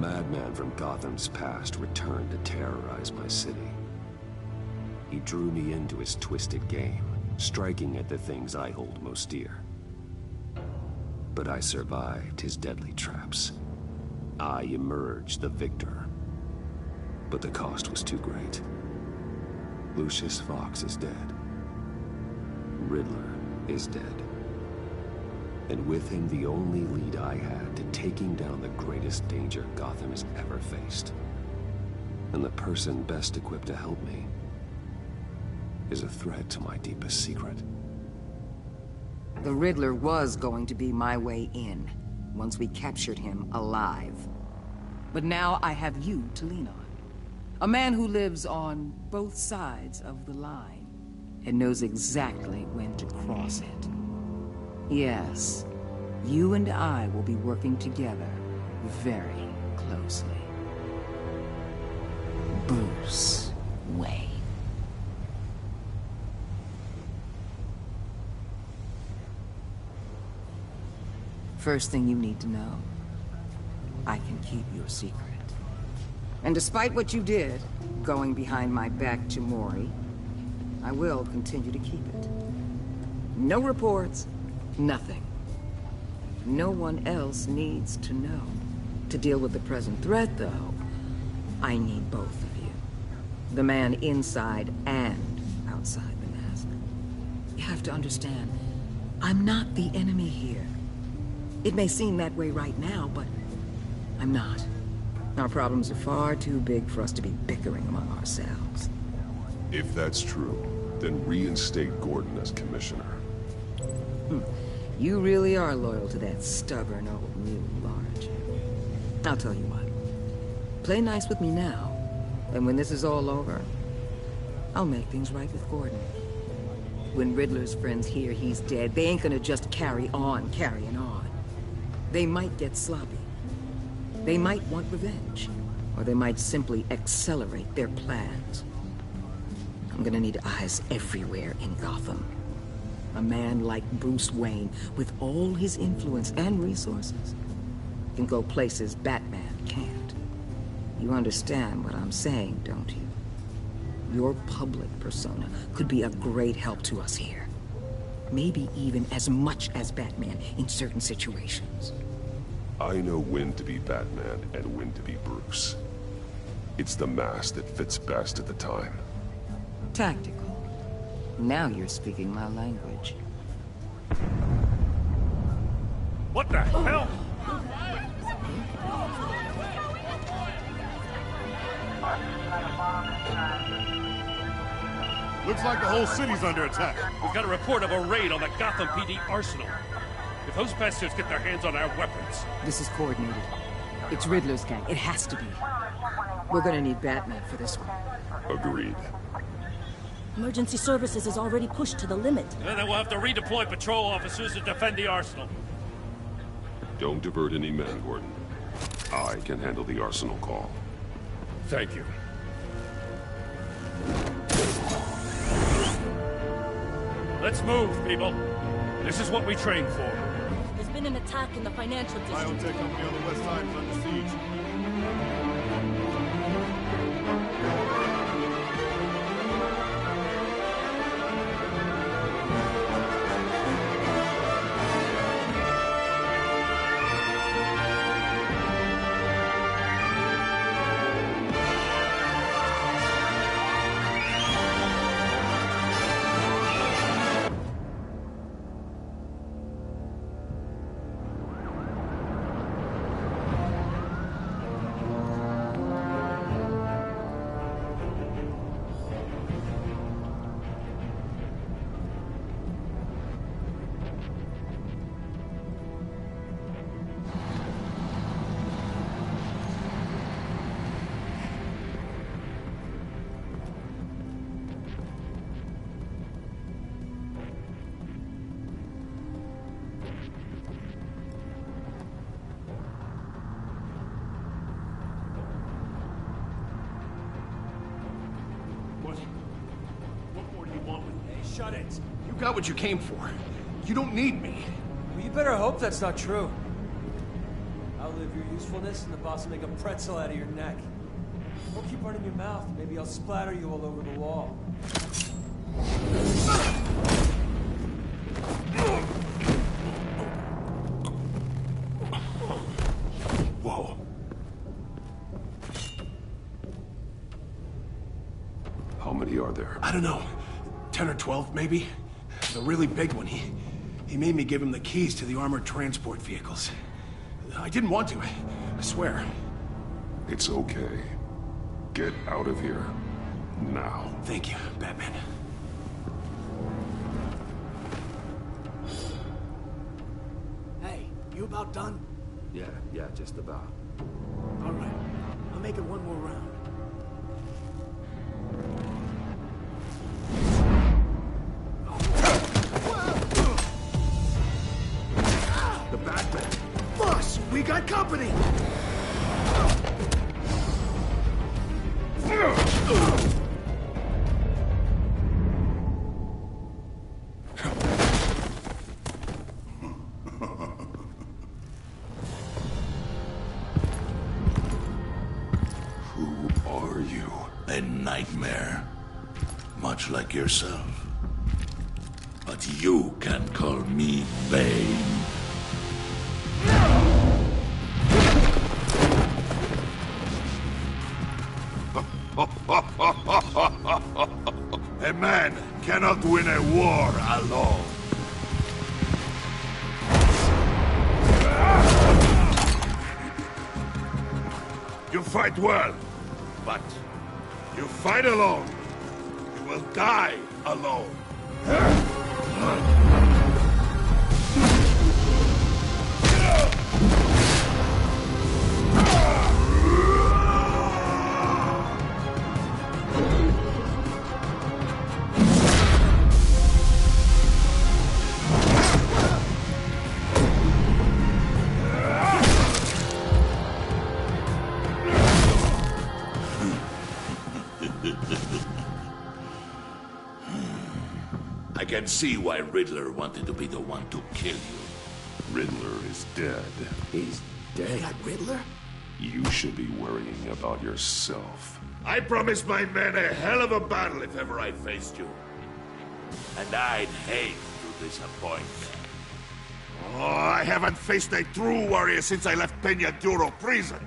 madman from Gotham's past returned to terrorize my city. He drew me into his twisted game, striking at the things I hold most dear. But I survived his deadly traps. I emerged the victor. But the cost was too great. Lucius Fox is dead. Riddler is dead. And with him, the only lead I had to taking down the greatest danger Gotham has ever faced. And the person best equipped to help me is a threat to my deepest secret. The Riddler was going to be my way in, once we captured him alive. But now I have you to lean on. A man who lives on both sides of the line, and knows exactly when to cross it. Yes, you and I will be working together very closely. Bruce Wayne. First thing you need to know, I can keep your secret. And despite what you did, going behind my back to Mori, I will continue to keep it. No reports, nothing. No one else needs to know. To deal with the present threat, though, I need both of you. The man inside and outside the mask. You have to understand, I'm not the enemy here. It may seem that way right now, but I'm not. Our problems are far too big for us to be bickering among ourselves. If that's true, then reinstate Gordon as commissioner. You really are loyal to that stubborn old mule, aren't you? I'll tell you what. Play nice with me now, and when this is all over, I'll make things right with Gordon. When Riddler's friends hear he's dead, they ain't gonna just carry on carrying on. They might get sloppy. They might want revenge, or they might simply accelerate their plans. I'm gonna need eyes everywhere in Gotham. A man like Bruce Wayne, with all his influence and resources, can go places Batman can't. You understand what I'm saying, don't you? Your public persona could be a great help to us here. Maybe even as much as Batman in certain situations. I know when to be Batman and when to be Bruce. It's the mask that fits best at the time. Tactical. Now you're speaking my language. What the hell? Looks like the whole city's under attack. We've got a report of a raid on the Gotham PD arsenal. If those bastards get their hands on our weapons... This is coordinated. It's Riddler's gang. It has to be. We're gonna need Batman for this one. Agreed. Emergency services is already pushed to the limit. And then we'll have to redeploy patrol officers to defend the arsenal. Don't divert any men, Gordon. I can handle the arsenal call. Thank you. Let's move, people. This is what we trained for. There's been an attack in the financial district. Biotech company on the west side is under siege. What more do you want with me? Hey, shut it. You got what you came for. You don't need me. Well, you better hope that's not true. outlive your usefulness, and the boss will make a pretzel out of your neck. Don't keep running your mouth. Maybe I'll splatter you all over the wall. Whoa. How many are there? I don't know. 10 or 12, maybe? The really big one, he made me give him the keys to the armored transport vehicles. I didn't want to, I swear. It's okay. Get out of here. Now. Thank you, Batman. Hey, you about done? Yeah, just about. All right. I'll make it one more round. The Batman! Boss, we got company! Who are you? A nightmare. Much like yourself. But you can call me Bane. A man cannot win a war alone. You fight well, but you fight alone. You will die alone. I can see why Riddler wanted to be the one to kill you. Riddler is dead. He's dead. That Riddler? You should be worrying about yourself. I promised my men a hell of a battle if ever I faced you. And I'd hate to disappoint. Oh, I haven't faced a true warrior since I left Peña Duro prison.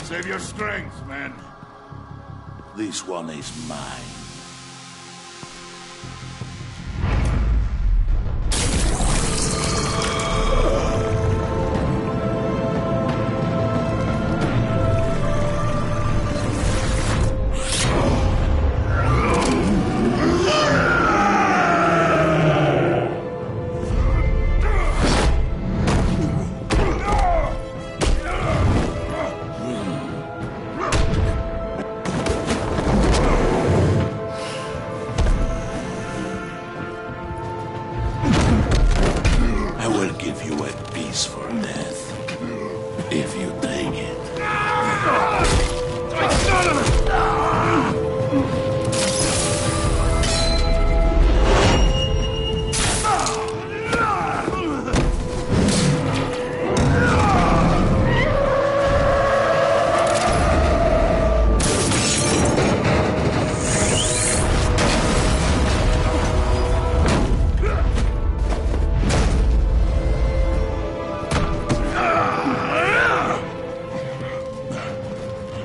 Save your strength, man. This one is mine. I will give you a piece for death, if you take it.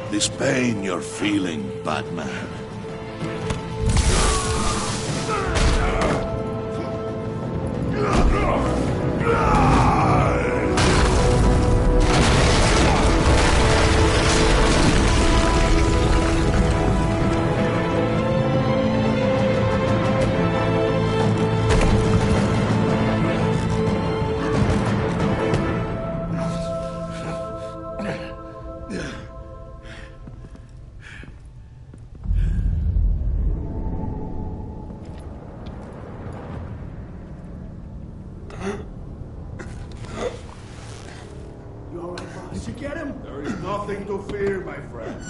This pain you're feeling, Batman. nothing to fear, my friend.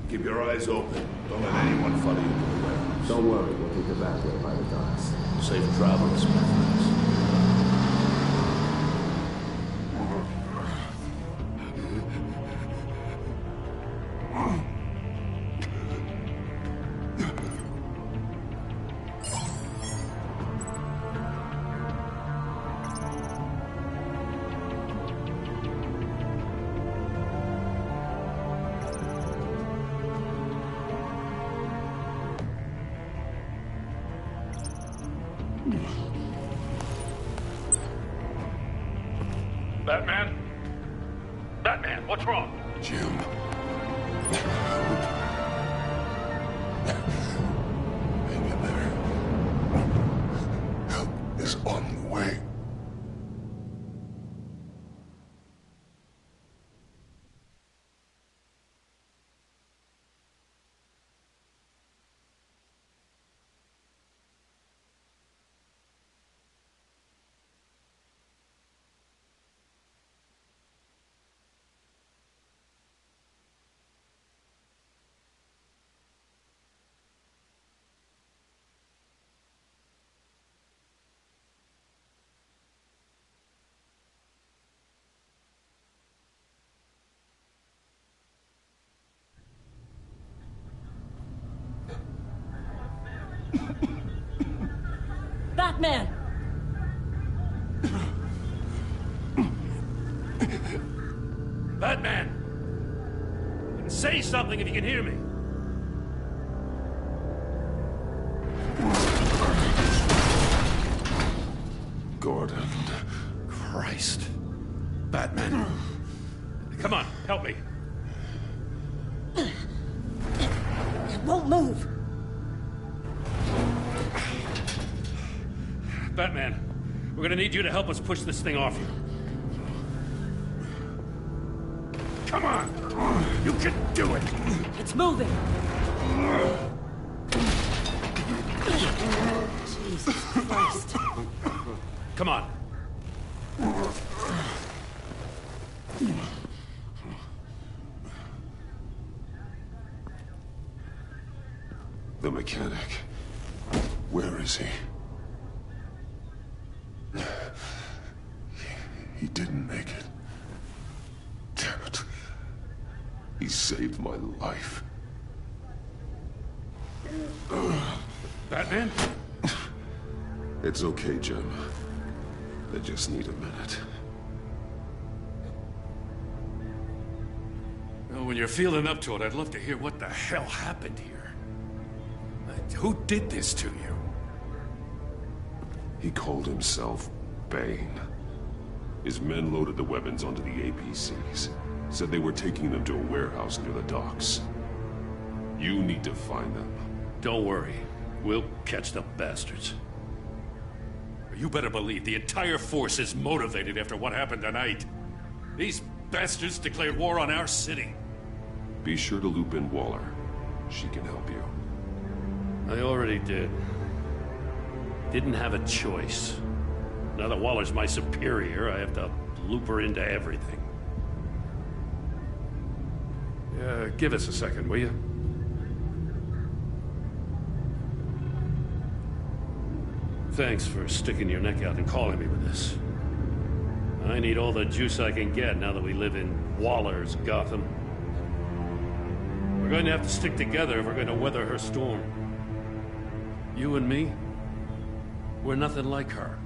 Keep your eyes open. Don't let anyone follow you to the warehouse. Don't worry, we'll take the back way by the docks. Safe travels, my friends. Batman? Batman, what's wrong? Jim. Hang in there. Help is on the way. Batman! Batman! Say something if you can hear me. Gordon. Christ. Batman. Come on, help me. It won't move. Batman, we're gonna need you to help us push this thing off you. Come on! You can do it! It's moving. Jesus Christ. Come on. The mechanic. Where is he? He didn't make it. Damn it. He saved my life. Batman? It's okay, Jim. I just need a minute. Well, when you're feeling up to it, I'd love to hear what the hell happened here. Who did this to you? He called himself Bane. His men loaded the weapons onto the APCs. Said they were taking them to a warehouse near the docks. You need to find them. Don't worry. We'll catch the bastards. You better believe the entire force is motivated after what happened tonight. These bastards declared war on our city. Be sure to loop in Waller. She can help you. I already did. Didn't have a choice. Now that Waller's my superior, I have to loop her into everything. Give us a second, will you? Thanks for sticking your neck out and calling me with this. I need all the juice I can get now that we live in Waller's Gotham. We're going to have to stick together if we're going to weather her storm. You and me, we're nothing like her.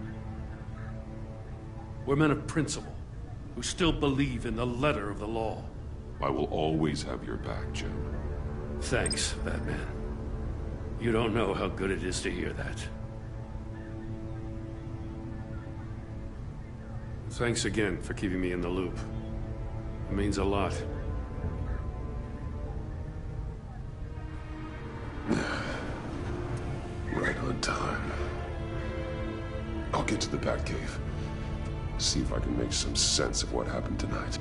We're men of principle, who still believe in the letter of the law. I will always have your back, Jim. Thanks, Batman. You don't know how good it is to hear that. Thanks again for keeping me in the loop. It means a lot. Right on time. I'll get to the Batcave. See if I can make some sense of what happened tonight.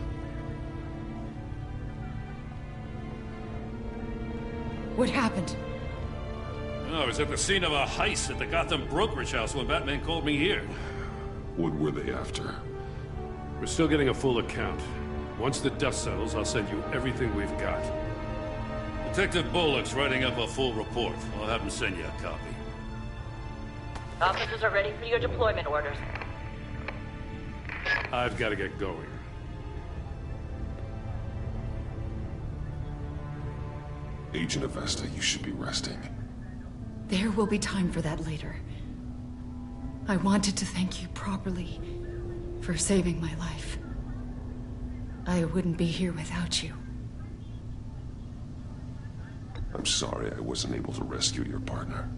What happened? I was at the scene of a heist at the Gotham brokerage house when Batman called me here. What were they after? We're still getting a full account. Once the dust settles, I'll send you everything we've got. Detective Bullock's writing up a full report. I'll have him send you a copy. Officers are ready for your deployment orders. I've got to get going. Agent Avesta, you should be resting. There will be time for that later. I wanted to thank you properly for saving my life. I wouldn't be here without you. I'm sorry I wasn't able to rescue your partner.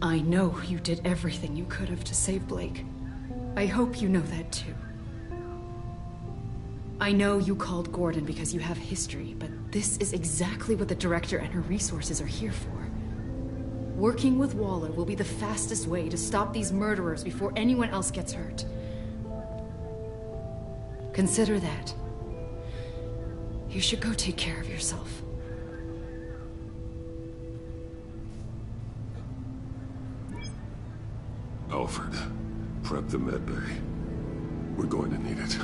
I know you did everything you could have to save Blake. I hope you know that too. I know you called Gordon because you have history, but this is exactly what the Director and her resources are here for. Working with Waller will be the fastest way to stop these murderers before anyone else gets hurt. Consider that. You should go take care of yourself. Alfred, prep the med bay. We're going to need it.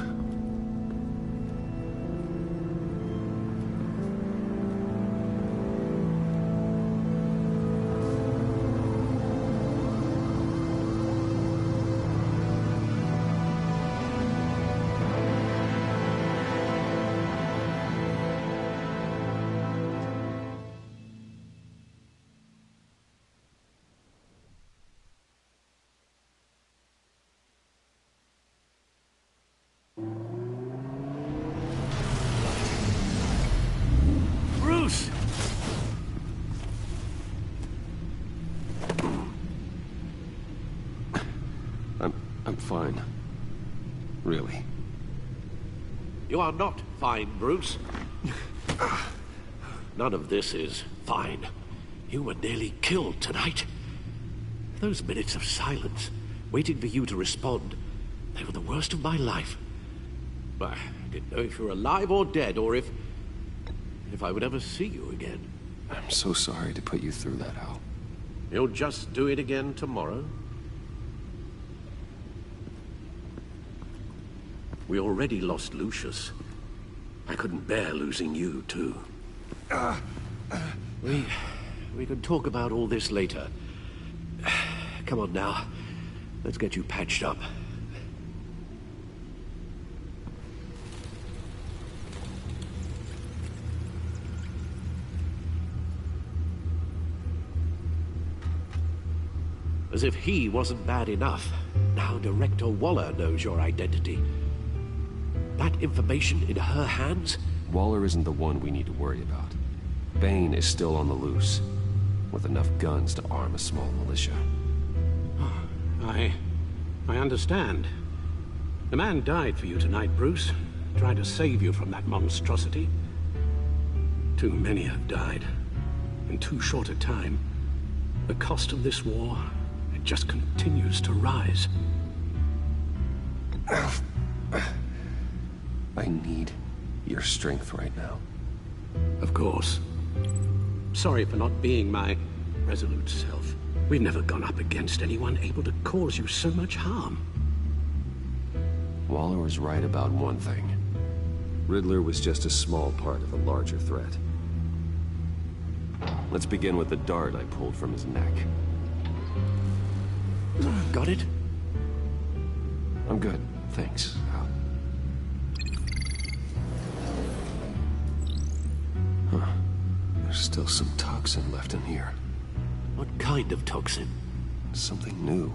I'm fine. Really. You are not fine, Bruce. None of this is fine. You were nearly killed tonight. Those minutes of silence, waiting for you to respond, they were the worst of my life. I didn't know if you were alive or dead, or if I would ever see you again. I'm so sorry to put you through that, Al. You'll just do it again tomorrow? We already lost Lucius. I couldn't bear losing you, too. We can talk about all this later. Come on now. Let's get you patched up. As if he wasn't bad enough. Now Director Waller knows your identity. That information in her hands? Waller isn't the one we need to worry about. Bane is still on the loose, with enough guns to arm a small militia. I understand. The man died for you tonight, Bruce. Trying to save you from that monstrosity. Too many have died. In too short a time. The cost of this war, it just continues to rise. I need your strength right now. Of course. Sorry for not being my resolute self. We've never gone up against anyone able to cause you so much harm. Waller was right about one thing. Riddler was just a small part of a larger threat. Let's begin with the dart I pulled from his neck. Got it? I'm good, thanks, Al. Huh. There's still some toxin left in here. What kind of toxin? Something new.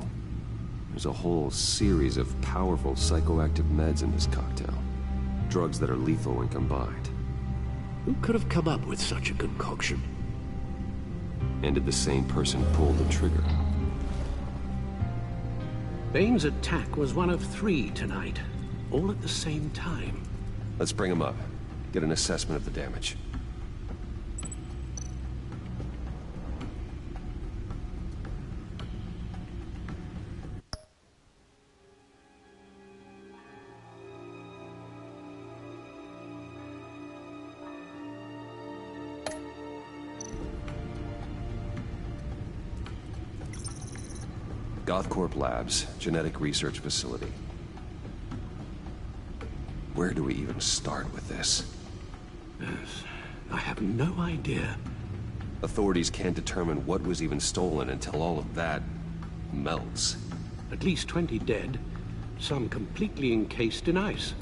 There's a whole series of powerful psychoactive meds in this cocktail. Drugs that are lethal when combined. Who could have come up with such a concoction? And did the same person pull the trigger? Bane's attack was one of 3 tonight, all at the same time. Let's bring him up. Get an assessment of the damage. Gothcorp Labs, genetic research facility. Where Where do we even start with this? Yes, I have no idea. Authorities can't determine what was even stolen until all of that melts. At least 20 dead, some completely encased in ice.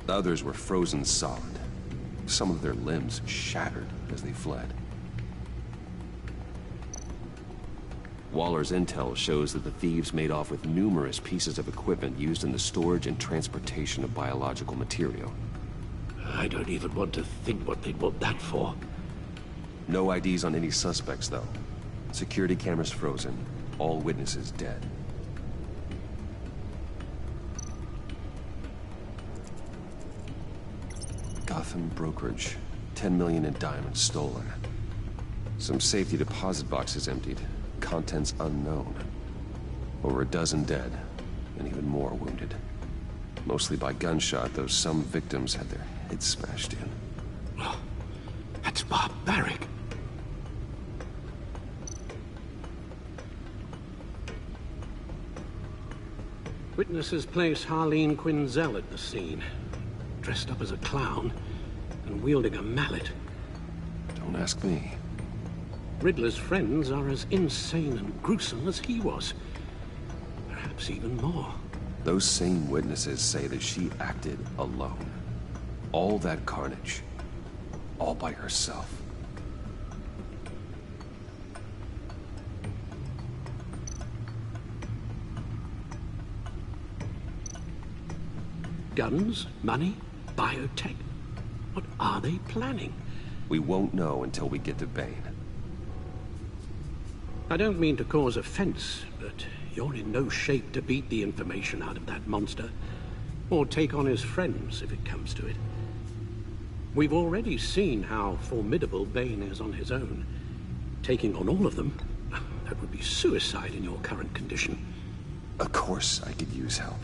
Others were frozen solid. Some of their limbs shattered as they fled. Waller's intel shows that the thieves made off with numerous pieces of equipment used in the storage and transportation of biological material. I don't even want to think what they'd want that for. No IDs on any suspects, though. Security cameras frozen. All witnesses dead. Gotham brokerage. 10 million in diamonds stolen. Some safety deposit boxes emptied. Contents unknown. Over a dozen dead, and even more wounded. Mostly by gunshot, though some victims had their heads smashed in. Oh, that's barbaric. Witnesses place Harleen Quinzel at the scene, dressed up as a clown and wielding a mallet. Don't ask me. Riddler's friends are as insane and gruesome as he was. Perhaps even more. Those same witnesses say that she acted alone. All that carnage. All by herself. Guns, money, biotech. What are they planning? We won't know until we get to Bane. I don't mean to cause offense, but you're in no shape to beat the information out of that monster, or take on his friends if it comes to it. We've already seen how formidable Bane is on his own. Taking on all of them, that would be suicide in your current condition. Of course I could use help.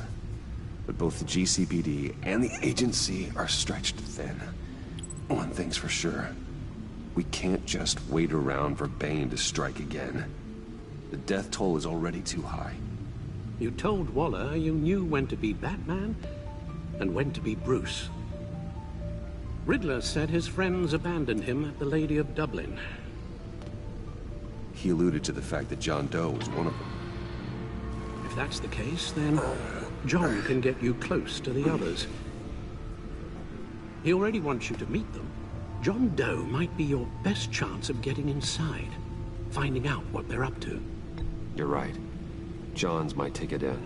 But both the GCPD and the agency are stretched thin. One thing's for sure. We can't just wait around for Bane to strike again. The death toll is already too high. You told Waller you knew when to be Batman and when to be Bruce. Riddler said his friends abandoned him at the Lady of Dublin. He alluded to the fact that John Doe was one of them. If that's the case, then John can get you close to the others. He already wants you to meet them. John Doe might be your best chance of getting inside, finding out what they're up to. You're right. John's my ticket in.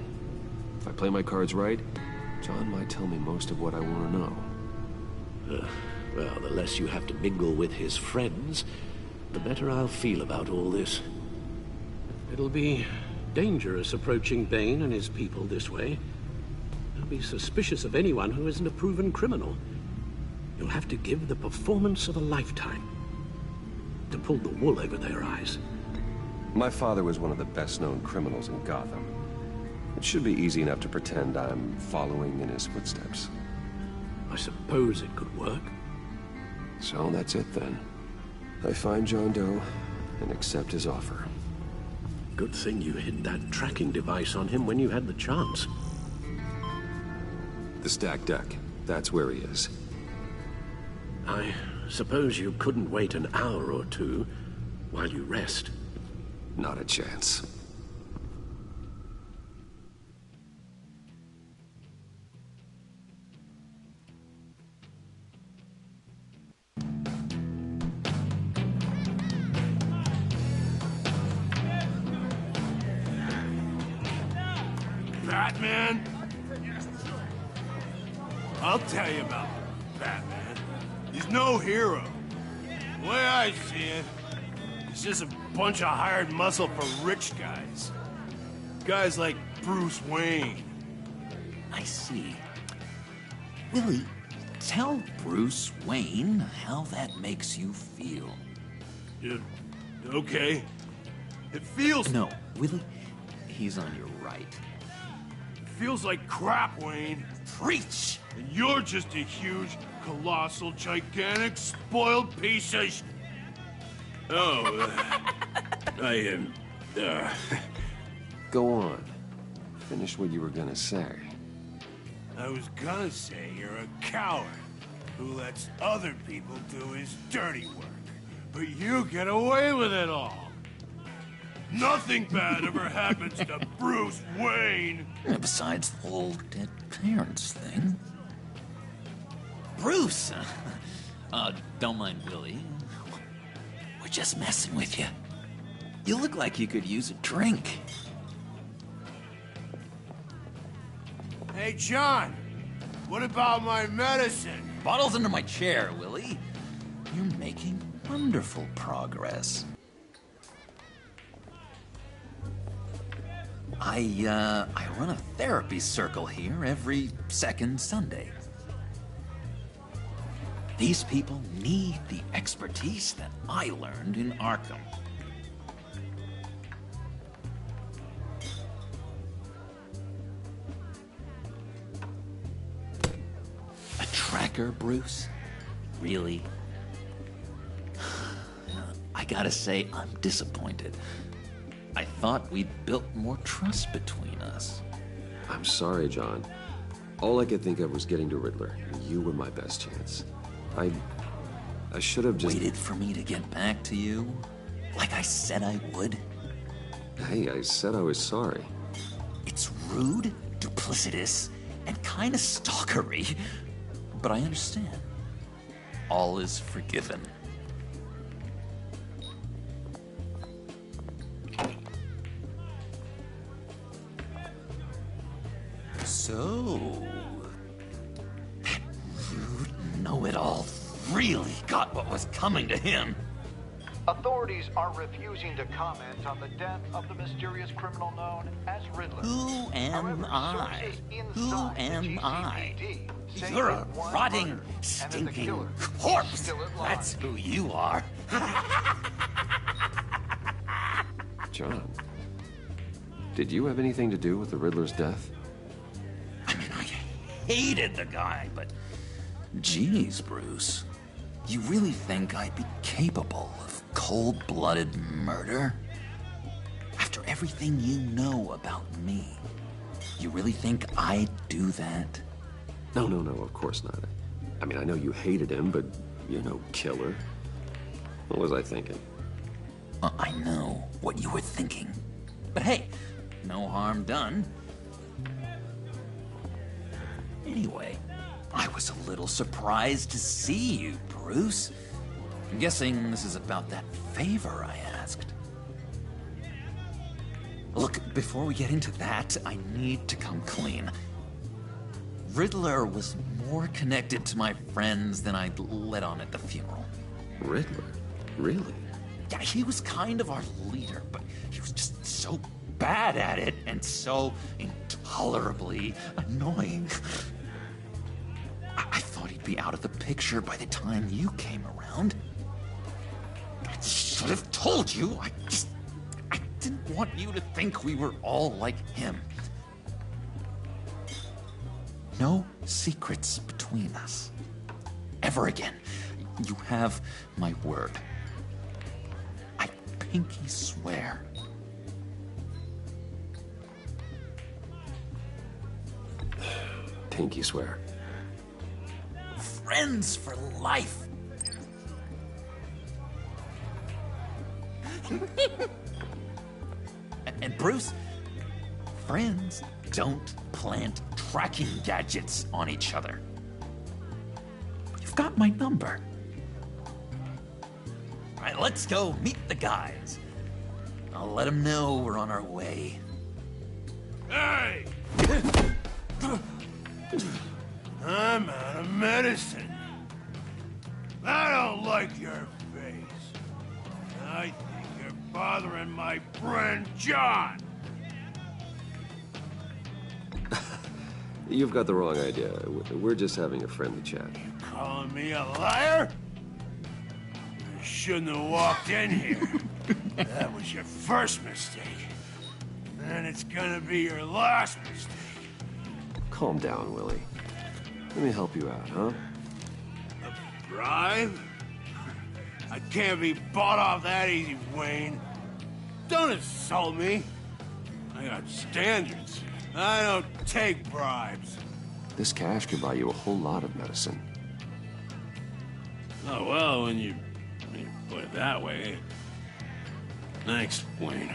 If I play my cards right, John might tell me most of what I want to know. Well, the less you have to mingle with his friends, the better I'll feel about all this. It'll be dangerous approaching Bane and his people this way. They'll be suspicious of anyone who isn't a proven criminal. You'll have to give the performance of a lifetime to pull the wool over their eyes. My father was one of the best-known criminals in Gotham. It should be easy enough to pretend I'm following in his footsteps. I suppose it could work. So that's it then. I find John Doe and accept his offer. Good thing you hid that tracking device on him when you had the chance. The stacked deck. That's where he is. I suppose you couldn't wait an hour or two while you rest. Not a chance. Batman? I'll tell you about Batman. He's no hero. The way I see it, he's just a bunch of hired muscle for rich guys. Guys like Bruce Wayne. I see. Willie, tell Bruce Wayne how that makes you feel. Yeah, okay. It feels... No, Willie, he's on your right. It feels like crap, Wayne. Preach! And you're just a huge, colossal, gigantic, spoiled piece of sh... Oh, I am... Go on. Finish what you were gonna say. I was gonna say you're a coward who lets other people do his dirty work. But you get away with it all. Nothing bad ever happens to Bruce Wayne. Besides the whole dead parents thing. Bruce! Don't mind Willie. We're just messing with you. You look like you could use a drink. Hey, John. What about my medicine? Bottle's under my chair, Willie. You're making wonderful progress. I run a therapy circle here every second Sunday. These people need the expertise that I learned in Arkham. A tracker, Bruce? Really? I gotta say, I'm disappointed. I thought we'd built more trust between us. I'm sorry, John. All I could think of was getting to Riddler. You were my best chance. I should have just... Waited for me to get back to you? Like I said I would? Hey, I said I was sorry. It's rude, duplicitous, and kind of stalkery. But I understand. All is forgiven. So... that rude know-it-all really got what was coming to him. Authorities are refusing to comment on the death of the mysterious criminal known as Riddler. Who am I? Who am I? You're a rotting, stinking corpse. That's who you are. John, did you have anything to do with the Riddler's death? I mean, I hated the guy, but... Geez, Bruce. You really think I'd be capable of cold-blooded murder? After everything you know about me, you really think I'd do that? No, of course not. I mean, I know you hated him, but you're no killer. What was I thinking? I know what you were thinking. But hey, no harm done. Anyway, I was a little surprised to see you, Bruce. I'm guessing this is about that favor I asked. Look, before we get into that, I need to come clean. Riddler was more connected to my friends than I'd let on at the funeral. Riddler? Really? Yeah, he was kind of our leader, but he was just so bad at it and so intolerably annoying. I thought he'd be out of the picture by the time you came around. I should have told you. I didn't want you to think we were all like him. No secrets between us. Ever again. You have my word. I pinky swear. Pinky swear. Friends for life. And Bruce, friends don't plant tracking gadgets on each other. You've got my number. All right, let's go meet the guys. I'll let them know we're on our way. Hey! I'm out of medicine. I don't like your face. I think you're bothering my friend John. You've got the wrong idea. We're just having a friendly chat. Calling me a liar? You shouldn't have walked in here. That was your first mistake. And it's gonna be your last mistake. Calm down, Willie. Let me help you out, huh? A bribe? I can't be bought off that easy, Wayne. Don't insult me. I got standards. I don't take bribes. This cash could buy you a whole lot of medicine. Oh, well, when you put it that way. Thanks, Wayne.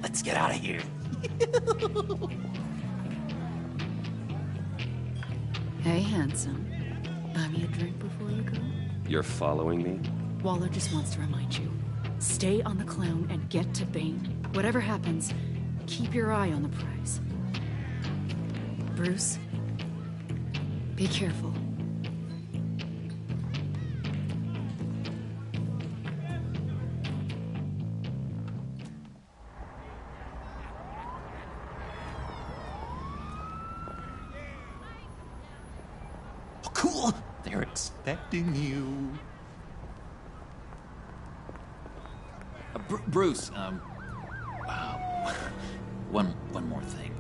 Let's get out of here. Hey, handsome. Buy me a drink before you go? You're following me? Waller just wants to remind you. Stay on the clown and get to Bane. Whatever happens, keep your eye on the prize. Bruce, be careful. Oh, cool! They're expecting you. Bruce, one more thing.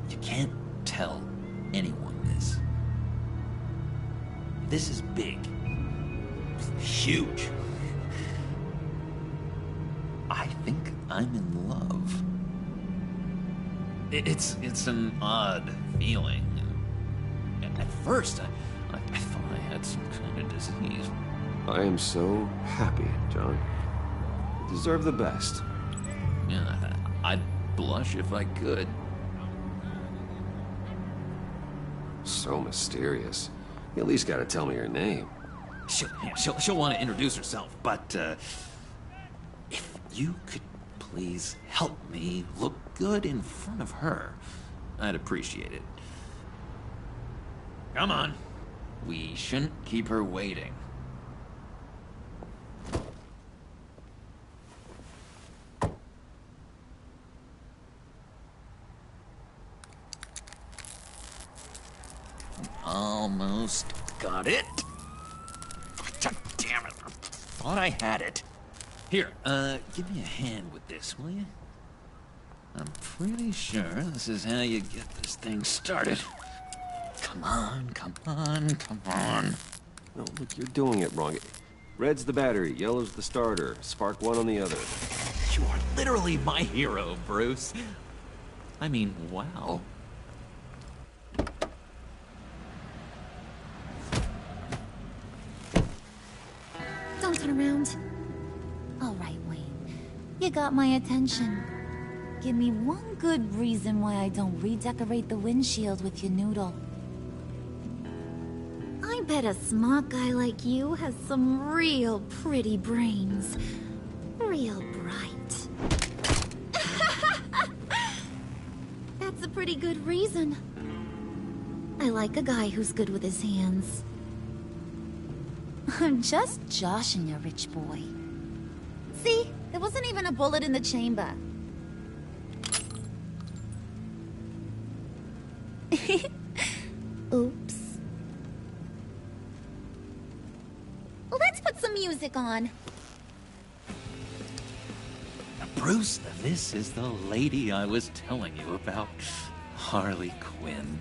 You can't tell anyone this. This is big. Huge. I think I'm in love. It's an odd feeling. At first, I thought I had some kind of disease. I am so happy, John. You deserve the best. Yeah, I'd blush if I could. So mysterious. You at least gotta tell me your name. She'll want to introduce herself, but if you could please help me look good in front of her, I'd appreciate it. Come on. We shouldn't keep her waiting. Almost got it. God damn it. I thought I had it. Here, give me a hand with this, will you? I'm pretty sure this is how you get this thing started. Come on, come on, come on. No, look, you're doing it wrong. Red's the battery, yellow's the starter. Spark one on the other. You are literally my hero, Bruce. I mean, wow. Don't turn around. All right, Wayne. You got my attention. Give me one good reason why I don't redecorate the windshield with your noodle. I bet a smart guy like you has some real pretty brains. Real bright. That's a pretty good reason. I like a guy who's good with his hands. I'm just joshing you, rich boy. See? There wasn't even a bullet in the chamber. Oops. Let's put some music on. Now, Bruce, this is the lady I was telling you about. Harley Quinn.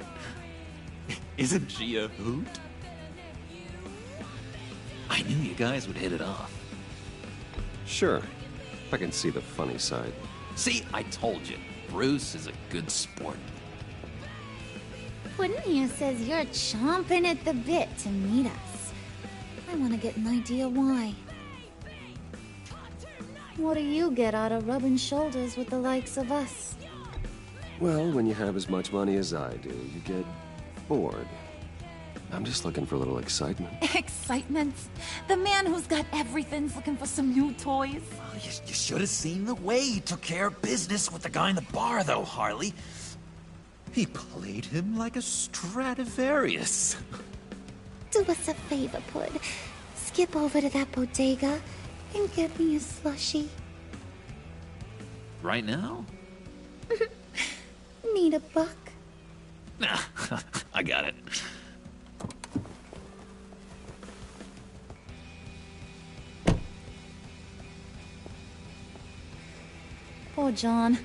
Isn't she a hoot? I knew you guys would hit it off. Sure. I can see the funny side. See, I told you. Bruce is a good sport. Puddin' here says you're chomping at the bit to meet us. I want to get an idea why. What do you get out of rubbing shoulders with the likes of us? Well, when you have as much money as I do, you get bored. I'm just looking for a little excitement. Excitement? The man who's got everything's looking for some new toys? Well, you should have seen the way he took care of business with the guy in the bar, though, Harley. He played him like a Stradivarius. Do us a favor, Pud. Skip over to that bodega and get me a slushie. Right now? Need a buck? Nah, I got it. Poor John.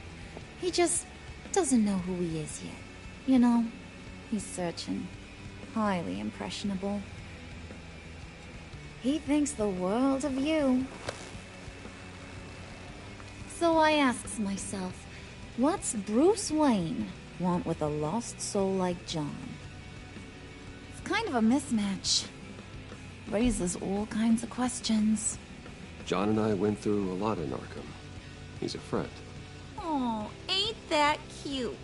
He just doesn't know who he is yet. You know, he's searching. Highly impressionable. He thinks the world of you. So I asks myself, what's Bruce Wayne want with a lost soul like John? It's kind of a mismatch. Raises all kinds of questions. John and I went through a lot in Arkham. He's a friend. Oh, ain't that cute?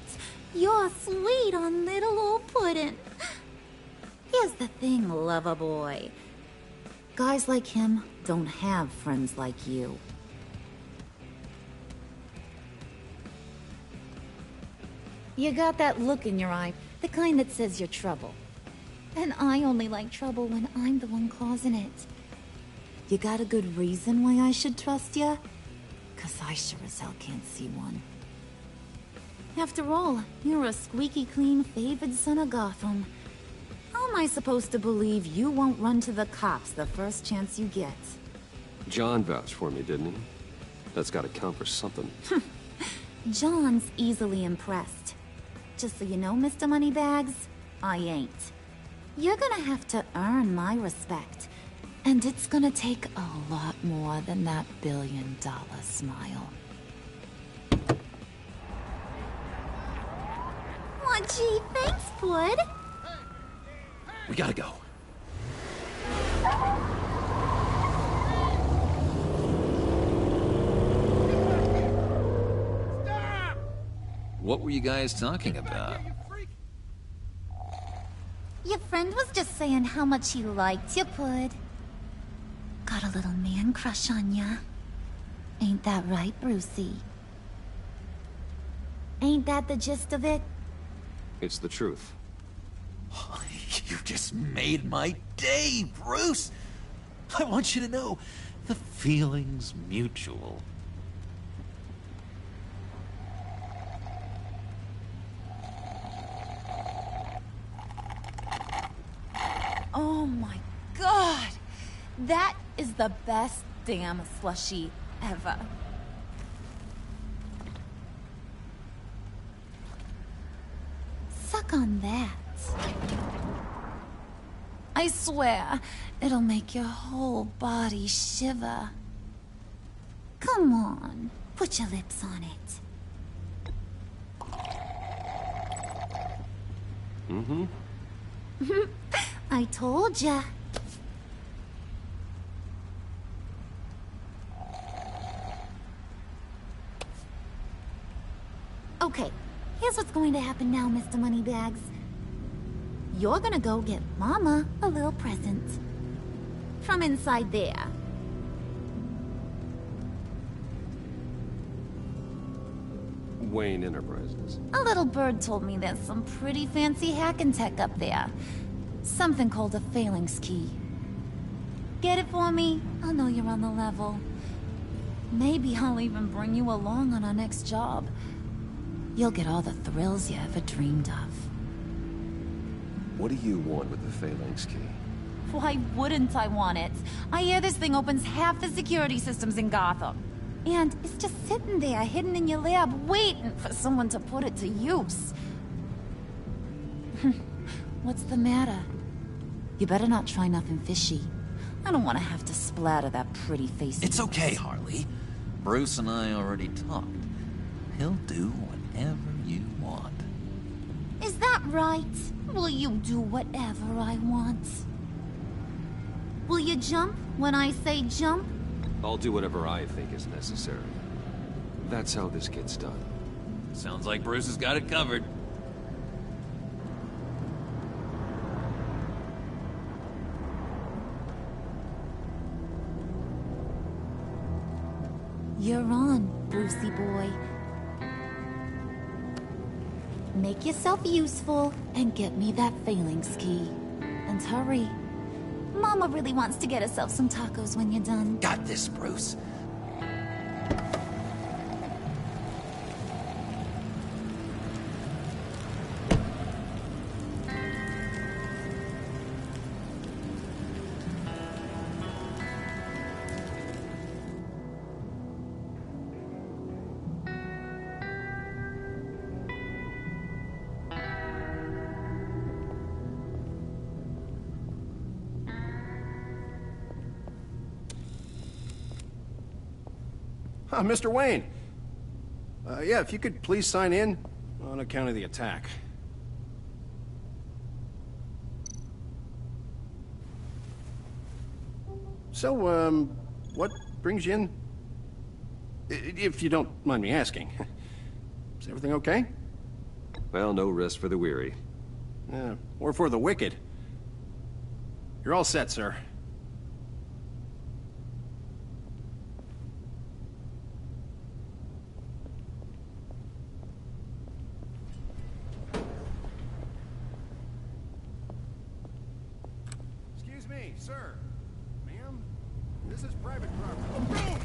You're sweet on little old puddin'. Here's the thing, lover boy. Guys like him don't have friends like you. You got that look in your eye, the kind that says you're trouble. And I only like trouble when I'm the one causing it. You got a good reason why I should trust you? 'Cause I sure as hell can't see one. After all, you're a squeaky clean favored son of Gotham. How am I supposed to believe you won't run to the cops the first chance you get? John vouched for me, didn't he? That's gotta count for something. John's easily impressed. Just so you know, Mr. Moneybags, I ain't. You're gonna have to earn my respect. And it's gonna take a lot more than that billion-dollar smile. Aw, gee, thanks, Bud. We gotta go. What were you guys talking about? Your friend was just saying how much he liked you, Bud. Got a little man crush on ya. Ain't that right, Brucey? Ain't that the gist of it? It's the truth. You just made my day, Bruce! I want you to know, the feeling's mutual. Oh my god! That is the best damn slushie ever. Suck on that. I swear, it'll make your whole body shiver. Come on, put your lips on it. Mm-hmm. I told ya. Okay, here's what's going to happen now, Mr. Moneybags. You're gonna go get Mama a little present. From inside there. Wayne Enterprises. A little bird told me there's some pretty fancy hacking tech up there. Something called a phalanx key. Get it for me? I'll know you're on the level. Maybe I'll even bring you along on our next job. You'll get all the thrills you ever dreamed of. What do you want with the phalanx key? Why wouldn't I want it? I hear this thing opens half the security systems in Gotham. And it's just sitting there, hidden in your lab, waiting for someone to put it to use. What's the matter? You better not try nothing fishy. I don't want to have to splatter that pretty face. It's okay, Harley. Bruce and I already talked. He'll do whatever you want. Is that right? Will you do whatever I want? Will you jump when I say jump? I'll do whatever I think is necessary. That's how this gets done. Sounds like Bruce has got it covered. You're on, Brucey boy. Make yourself useful and get me that phalanx key. And hurry. Mama really wants to get herself some tacos when you're done. Got this, Bruce. Mr. Wayne. Yeah, if you could please sign in on account of the attack. So, what brings you in? If you don't mind me asking. Is everything okay? Well, no rest for the weary. Or for the wicked. You're all set, sir. Excuse me, sir. Ma'am? This is private property.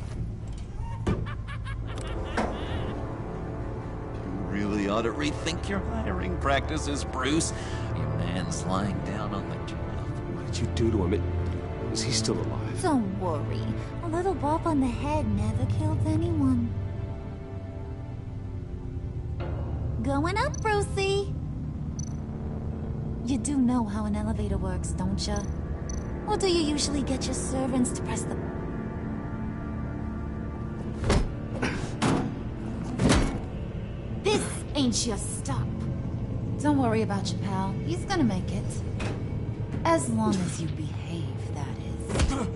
Really ought to rethink your hiring practices, Bruce. Your man's lying down on the job. What did you do to him? Is he still alive? Don't worry. A little bump on the head never killed anyone. Going up, Brucey. You do know how an elevator works, don't you? Or do you usually get your servants to press the... This ain't your stop. Don't worry about your pal. He's gonna make it. As long as you behave, that is.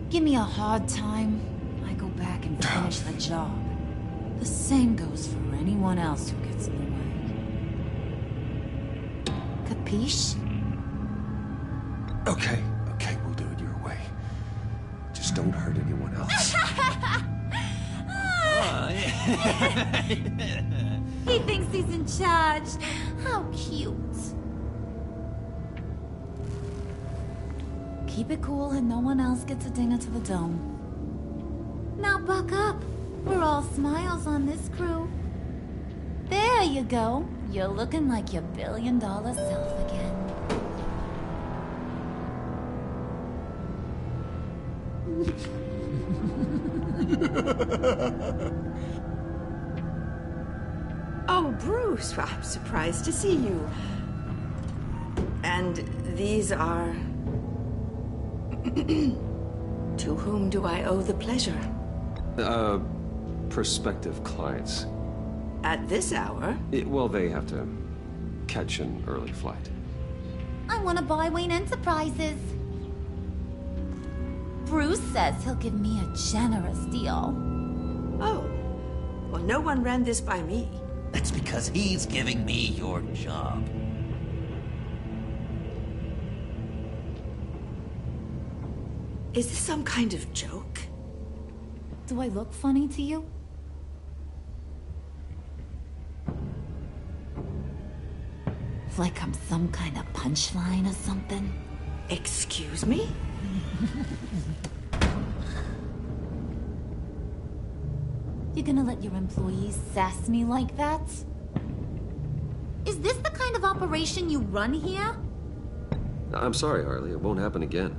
Give me a hard time, I go back and finish the job. The same goes for anyone else who gets in the way. Capiche? Okay, we'll do it your way. Just don't hurt anyone else. He thinks he's in charge. How cute. Keep it cool and no one else gets a dinger to the dome. Now buck up. We're all smiles on this crew. There you go. You're looking like your billion-dollar self again. Oh, Bruce, well, I'm surprised to see you. And these are... To whom do I owe the pleasure? Prospective clients. At this hour? Well, they have to catch an early flight. I want to buy Wayne Enterprises. Bruce says he'll give me a generous deal. Oh, well, no one ran this by me. That's because he's giving me your job. Is this some kind of joke? Do I look funny to you? Like I'm some kind of punchline or something? Excuse me? You gonna let your employees sass me like that? Is this the kind of operation you run here? I'm sorry, Harley. It won't happen again.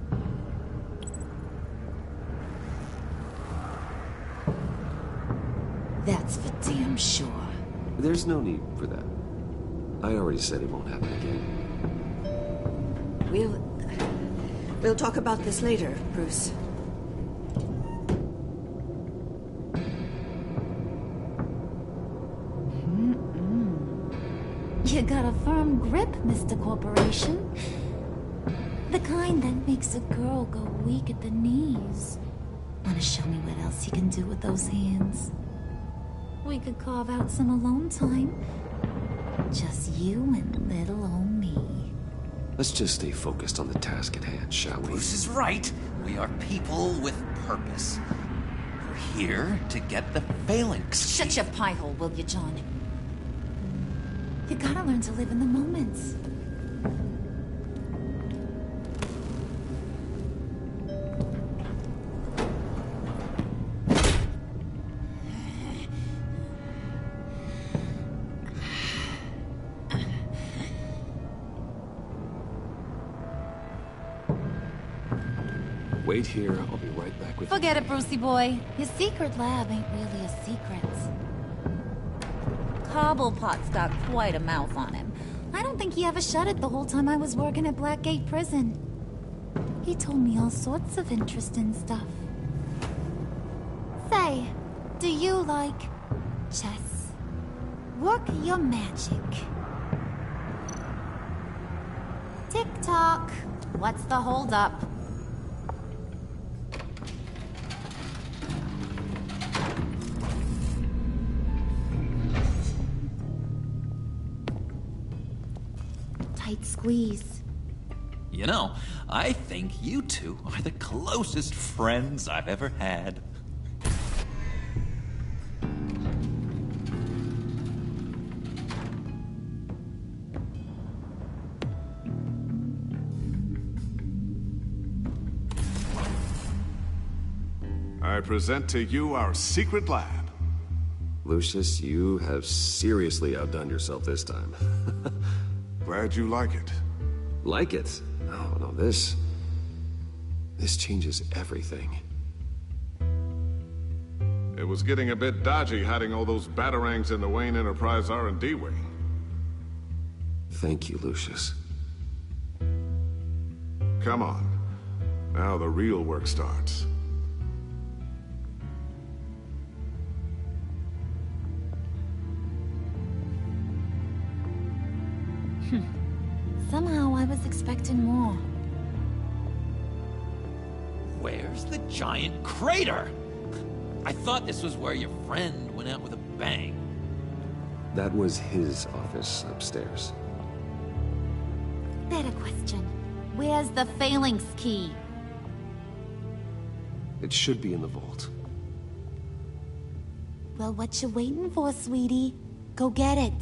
That's for damn sure. There's no need for that. I already said it won't happen again. We'll talk about this later, Bruce. You got a firm grip, Mr. Corporation. The kind that makes a girl go weak at the knees. Wanna show me what else you can do with those hands? We could carve out some alone time. Just you and little old me. Let's just stay focused on the task at hand, shall we? Bruce is right. We are people with purpose. We're here to get the phalanx. Shut your pie hole, will you, John? You gotta learn to live in the moment. Wait here. I'll be right back with Forget it, Brucey boy. Your secret lab ain't really a secret. Cobblepot's got quite a mouth on him. I don't think he ever shut it the whole time I was working at Blackgate Prison. He told me all sorts of interesting stuff. Say, do you like? Chess. Work your magic. Tick-tock. What's the holdup? Tight squeeze. You know, I think you two are the closest friends I've ever had. I present to you our secret lab. Lucius, you have seriously outdone yourself this time. Glad you like it. Like it? Oh, no, this changes everything. It was getting a bit dodgy hiding all those batarangs in the Wayne Enterprise R&D wing. Thank you, Lucius. Come on. Now the real work starts. Somehow I was expecting more. Where's the giant crater? I thought this was where your friend went out with a bang. That was his office upstairs. Better question. Where's the phalanx key? It should be in the vault. Well, what you waiting for, sweetie? Go get it.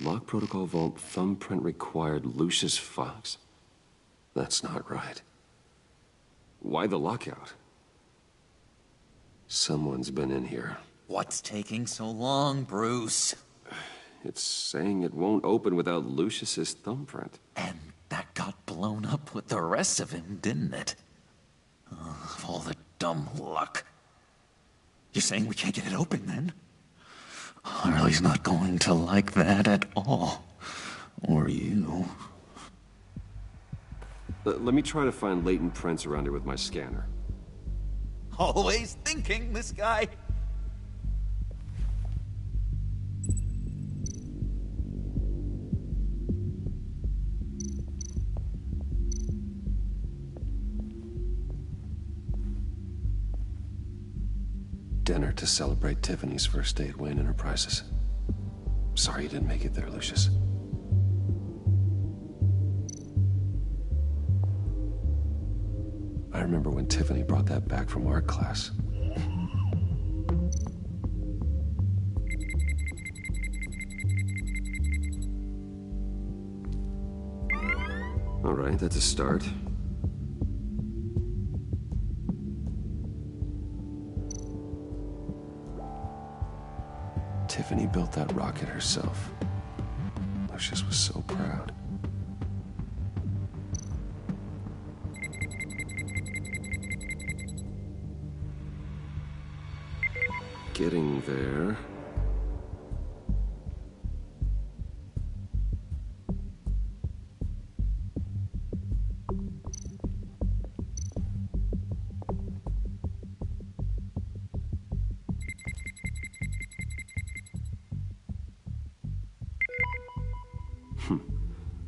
Lock protocol vault thumbprint required Lucius Fox. That's not right. Why the lockout? Someone's been in here. What's taking so long, Bruce? It's saying it won't open without Lucius's thumbprint. And that got blown up with the rest of him, didn't it? Oh, all the dumb luck. You're saying we can't get it open, then? Harley's not going to like that at all. Or you. Let me try to find latent prints around here with my scanner. Always thinking, this guy. Dinner to celebrate Tiffany's first day at Wayne Enterprises. Sorry you didn't make it there, Lucius. I remember when Tiffany brought that back from art class. All right, that's a start. Tiffany built that rocket herself. Lucius was so proud. Getting there.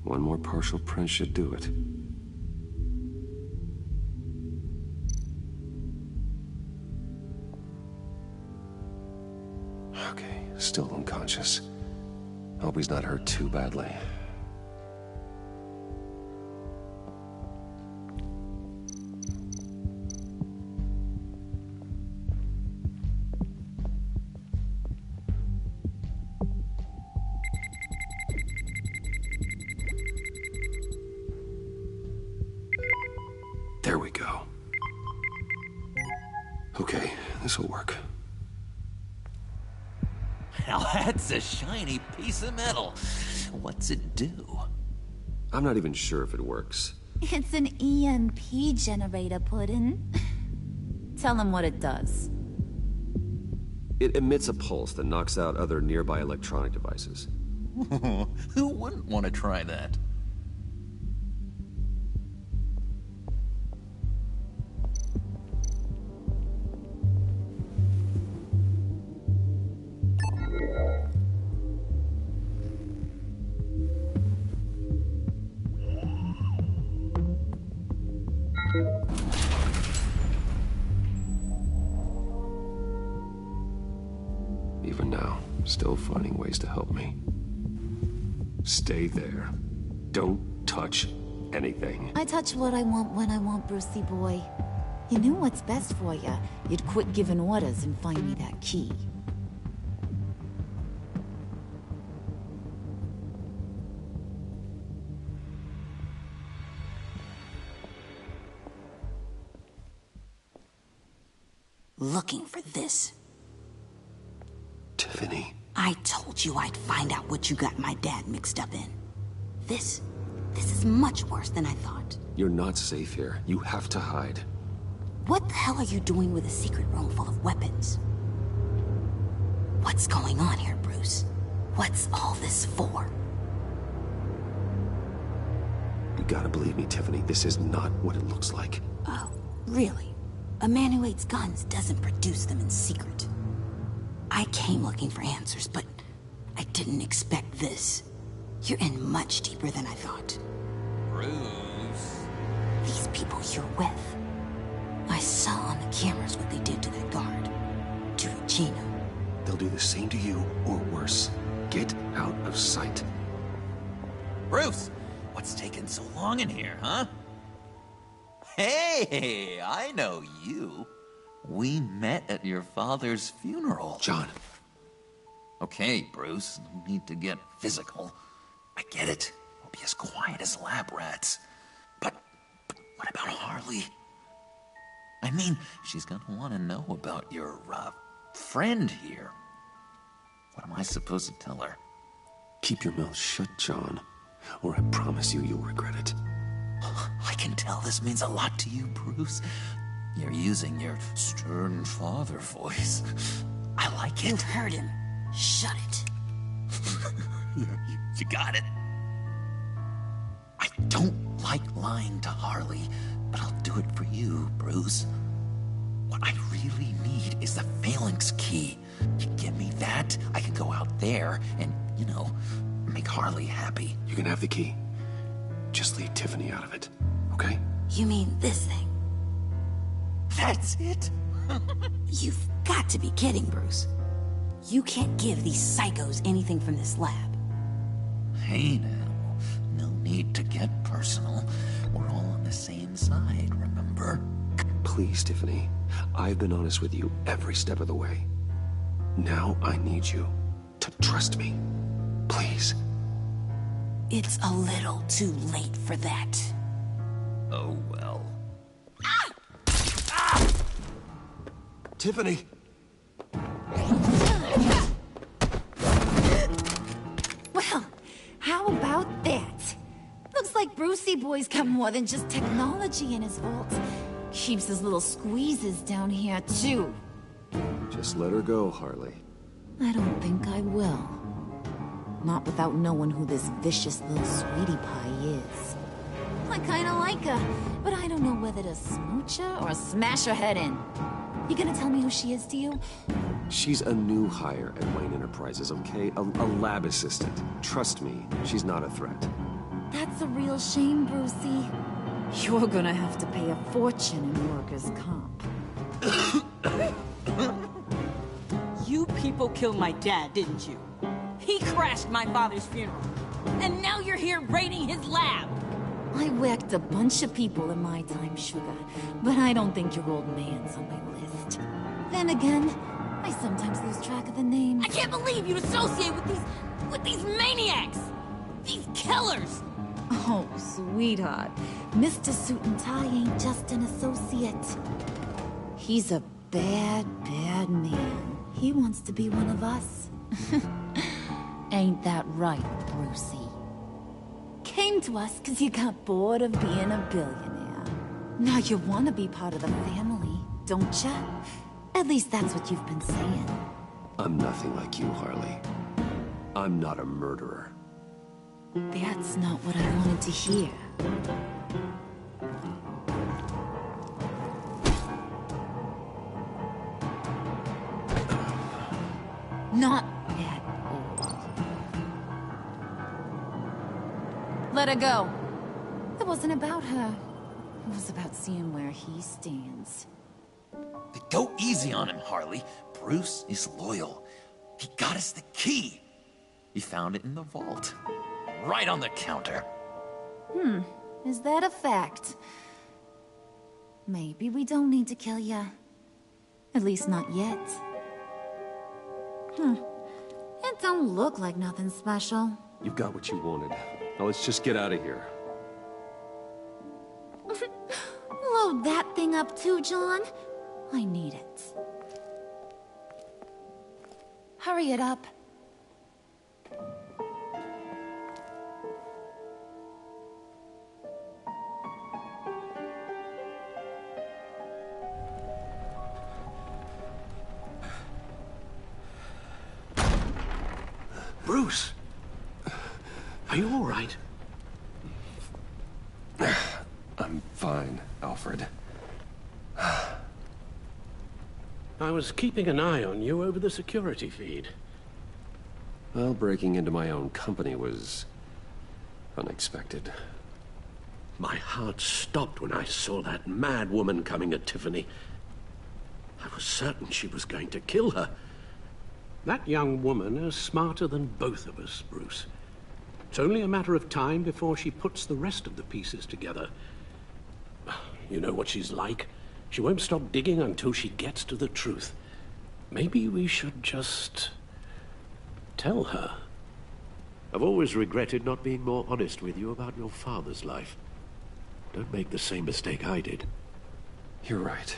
One more partial print should do it. Okay, still unconscious. Hope he's not hurt too badly. There we go. Okay, this'll work. Now that's a shiny piece of metal. What's it do? I'm not even sure if it works. It's an EMP generator, Puddin'. Tell him what it does. It emits a pulse that knocks out other nearby electronic devices. Who wouldn't want to try that? Even now, still finding ways to help me. Stay there. Don't touch anything. I touch what I want when I want, Brucey boy. You knew what's best for you. You'd quit giving orders and find me that key. Looking for this. Tiffany. I told you I'd find out what you got my dad mixed up in. This is much worse than I thought. You're not safe here. You have to hide. What the hell are you doing with a secret room full of weapons? What's going on here, Bruce? What's all this for? You gotta believe me, Tiffany. This is not what it looks like. Oh, really? A man who hates guns doesn't produce them in secret. I came looking for answers, but I didn't expect this. You're in much deeper than I thought. Bruce. These people you're with. I saw on the cameras what they did to that guard. To Regina. They'll do the same to you, or worse. Get out of sight. Bruce! What's taking so long in here, huh? Hey, I know you. We met at your father's funeral. John. Okay, Bruce, no need to get physical. I get it. We'll be as quiet as lab rats. But what about Harley? I mean, she's gonna want to know about your, friend here. What am I supposed to tell her? Keep your mouth shut, John, or I promise you'll regret it. I can tell this means a lot to you, Bruce. You're using your stern father voice. I like it. You heard him. Shut it. You got it. I don't like lying to Harley, but I'll do it for you, Bruce. What I really need is the phalanx key. You give me that, I can go out there and, make Harley happy. You can have the key. Just leave Tiffany out of it, okay? You mean this thing? That's it? You've got to be kidding, Bruce. You can't give these psychos anything from this lab. Hey now, no need to get personal. We're all on the same side, remember? Please, Tiffany. I've been honest with you every step of the way. Now I need you to trust me. Please. It's a little too late for that. Oh, well. Tiffany! Well, how about that? Looks like Brucey Boy's got more than just technology in his vault. Keeps his little squeezes down here, too. Just let her go, Harley. I don't think I will. Not without knowing who this vicious little sweetie pie is. I kinda like her, but I don't know whether to smooch her or smash her head in. You gonna tell me who she is to you? She's a new hire at Wayne Enterprises, okay? A lab assistant. Trust me, she's not a threat. That's a real shame, Brucey. You're gonna have to pay a fortune in workers' comp. You people killed my dad, didn't you? He crashed my father's funeral. And now you're here raiding his lab. I whacked a bunch of people in my time, Sugar, but I don't think your old man's on my list. Then again, I sometimes lose track of the names. I can't believe you associate with these maniacs! These killers! Oh, sweetheart. Mr. Suit and Tie ain't just an associate. He's a bad, bad man. He wants to be one of us. Ain't that right, Brucey? Came to us because you got bored of being a billionaire. Now you want to be part of the family. don't ya? At least that's what you've been saying. I'm nothing like you, Harley. I'm not a murderer. That's not what I wanted to hear. Not at all. Let her go. It wasn't about her. It was about seeing where he stands. Go easy on him, Harley. Bruce is loyal. He got us the key. He found it in the vault. Right on the counter. Is that a fact? Maybe we don't need to kill ya. At least not yet. It don't look like nothing special. You've got what you wanted. Now let's just get out of here. Load that thing up too, John. I need it. Hurry it up. Bruce! Are you all right? I'm fine, Alfred. I was keeping an eye on you over the security feed. Well, breaking into my own company was unexpected. My heart stopped when I saw that mad woman coming at Tiffany. I was certain she was going to kill her. That young woman is smarter than both of us, Bruce. It's only a matter of time before she puts the rest of the pieces together. You know what she's like. She won't stop digging until she gets to the truth. Maybe we should just tell her. I've always regretted not being more honest with you about your father's life. Don't make the same mistake I did. You're right.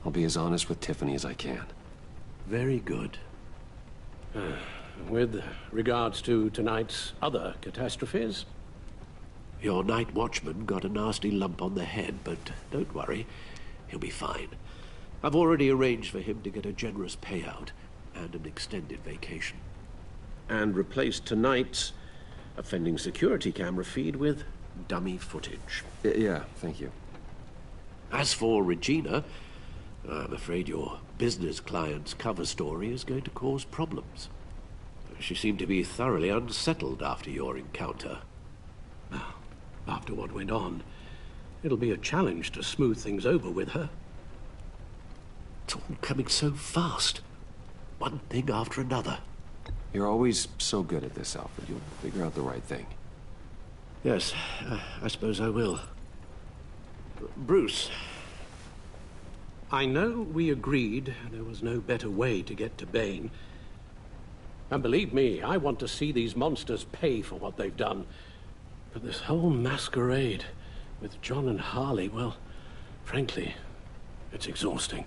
I'll be as honest with Tiffany as I can. Very good. With regards to tonight's other catastrophes? Your night watchman got a nasty lump on the head, but don't worry. He'll be fine. I've already arranged for him to get a generous payout and an extended vacation. And replaced tonight's offending security camera feed with dummy footage. Yeah, thank you. As for Regina, I'm afraid your business client's cover story is going to cause problems. She seemed to be thoroughly unsettled after your encounter. After what went on, it'll be a challenge to smooth things over with her. It's all coming so fast. One thing after another. You're always so good at this, Alfred. You'll figure out the right thing. Yes, I suppose I will. Bruce, I know we agreed there was no better way to get to Bane. And believe me, I want to see these monsters pay for what they've done. But this whole masquerade with John and Harley, well, frankly, it's exhausting.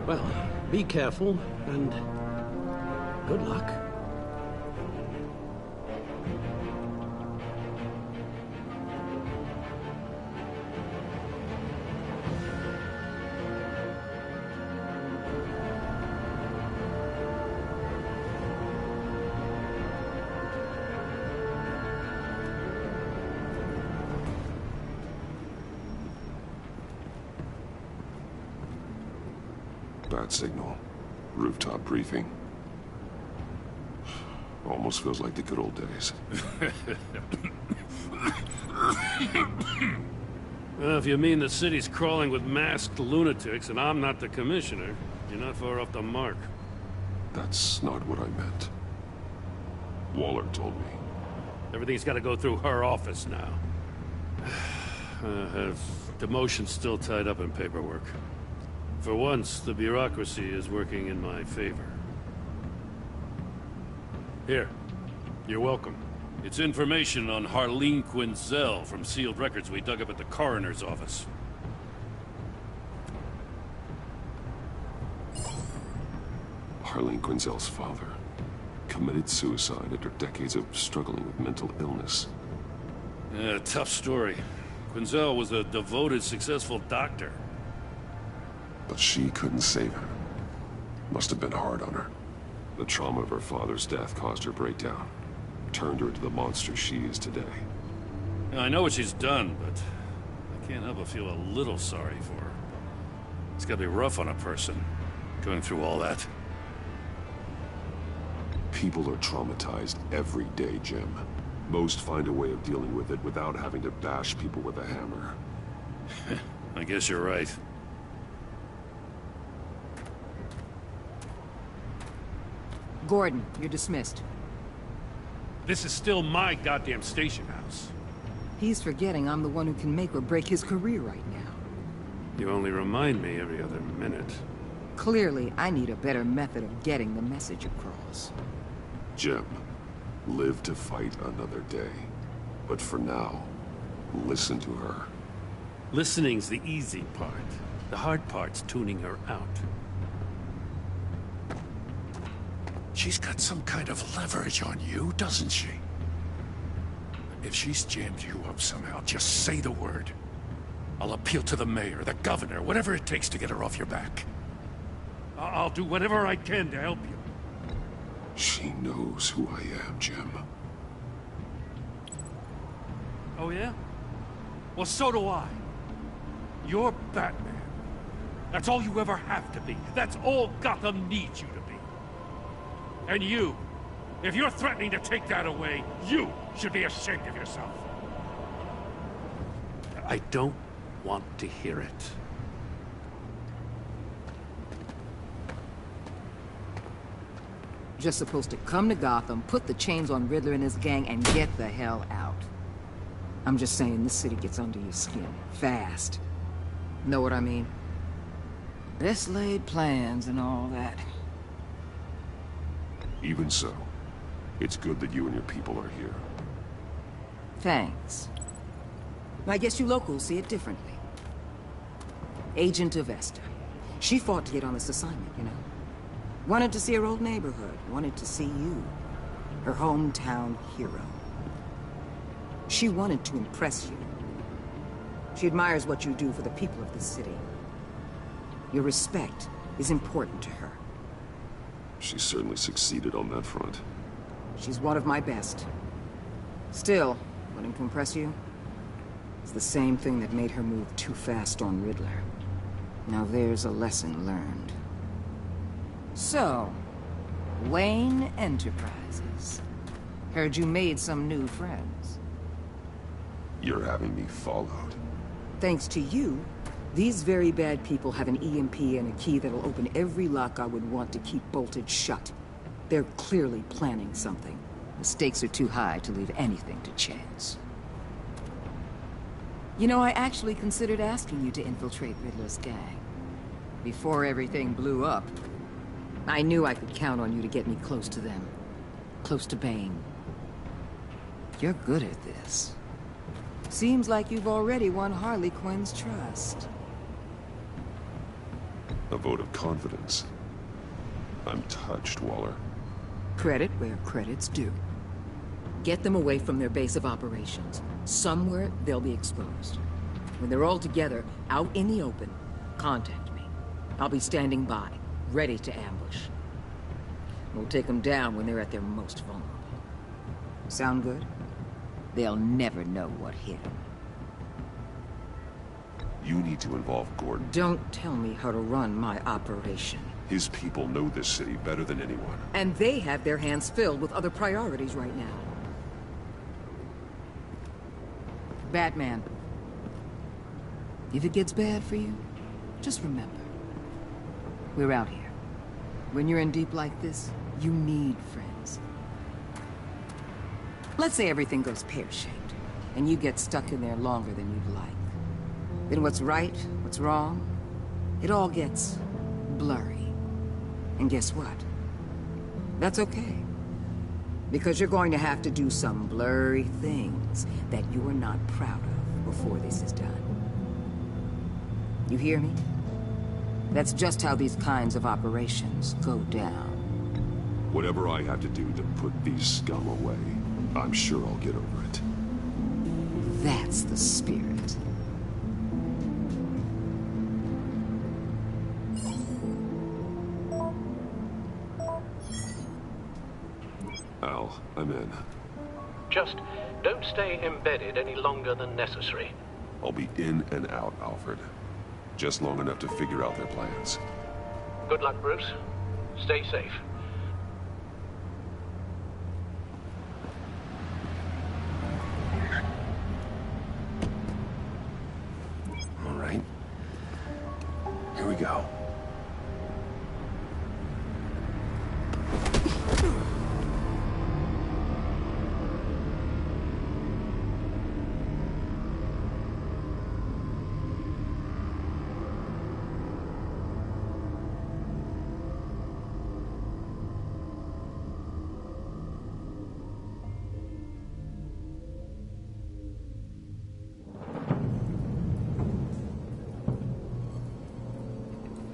Well, be careful, and good luck. Bad signal. Rooftop briefing. Almost feels like the good old days. Well, if you mean the city's crawling with masked lunatics and I'm not the commissioner, you're not far off the mark. That's not what I meant. Waller told me. Everything's got to go through her office now. Have demotion's still tied up in paperwork. For once, the bureaucracy is working in my favor. Here. You're welcome. It's information on Harleen Quinzel from sealed records we dug up at the coroner's office. Harleen Quinzel's father. committed suicide after decades of struggling with mental illness. Yeah, tough story. Quinzel was a devoted, successful doctor. But she couldn't save him. Must have been hard on her. The trauma of her father's death caused her breakdown. Turned her into the monster she is today. Now, I know what she's done, but I can't help but feel a little sorry for her. It's gotta be rough on a person, going through all that. People are traumatized every day, Jim. Most find a way of dealing with it without having to bash people with a hammer. I guess you're right. Gordon, you're dismissed. This is still my goddamn station house. He's forgetting I'm the one who can make or break his career right now. You only remind me every other minute. Clearly, I need a better method of getting the message across. Jim, live to fight another day. But for now, listen to her. Listening's the easy part. The hard part's tuning her out. She's got some kind of leverage on you, doesn't she? If she's jammed you up somehow, just say the word. I'll appeal to the mayor, the governor, whatever it takes to get her off your back. I'll do whatever I can to help you. She knows who I am, Jim. Oh, yeah? Well, so do I. You're Batman. That's all you ever have to be. That's all Gotham needs you to be. And you, if you're threatening to take that away, you should be ashamed of yourself. I don't want to hear it. Just supposed to come to Gotham, put the chains on Riddler and his gang, and get the hell out. I'm just saying, this city gets under your skin. Fast. Know what I mean? Best laid plans and all that. Even so, it's good that you and your people are here. Thanks. I guess you locals see it differently. Agent Avesta. She fought to get on this assignment, you know? Wanted to see her old neighborhood. Wanted to see you. Her hometown hero. She wanted to impress you. She admires what you do for the people of this city. Your respect is important to her. She certainly succeeded on that front. She's one of my best. Still, wanting to impress you? It's the same thing that made her move too fast on Riddler. Now there's a lesson learned. So, Wayne Enterprises. Heard you made some new friends. You're having me followed. Thanks to you, these very bad people have an EMP and a key that'll open every lock I would want to keep bolted shut. They're clearly planning something. The stakes are too high to leave anything to chance. You know, I actually considered asking you to infiltrate Riddler's gang. Before everything blew up, I knew I could count on you to get me close to them. Close to Bane. You're good at this. Seems like you've already won Harley Quinn's trust. A vote of confidence. I'm touched, Waller. Credit where credit's due. Get them away from their base of operations. Somewhere they'll be exposed. When they're all together, out in the open, contact me. I'll be standing by, ready to ambush. We'll take them down when they're at their most vulnerable. Sound good? They'll never know what hit them. You need to involve Gordon. Don't tell me how to run my operation. His people know this city better than anyone. And they have their hands filled with other priorities right now. Batman. If it gets bad for you, just remember. We're out here. When you're in deep like this, you need friends. Let's say everything goes pear-shaped, and you get stuck in there longer than you'd like. Then what's right, what's wrong, it all gets blurry. And guess what? That's okay. Because you're going to have to do some blurry things that you're not proud of before this is done. You hear me? That's just how these kinds of operations go down. Whatever I have to do to put these scum away, I'm sure I'll get over it. That's the spirit. Al, I'm in. Just don't stay embedded any longer than necessary. I'll be in and out, Alfred. Just long enough to figure out their plans. Good luck, Bruce. Stay safe. All right. Here we go.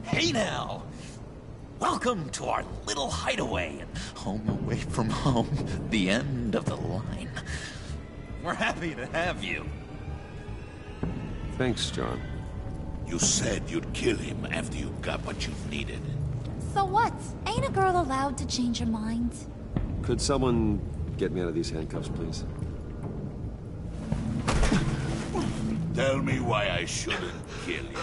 Hey now! Welcome to our little hideaway and home away from home, the end of the line. We're happy to have you. Thanks, John. You said you'd kill him after you got what you needed. So what? Ain't a girl allowed to change her mind? Could someone get me out of these handcuffs, please? Tell me why I shouldn't kill you.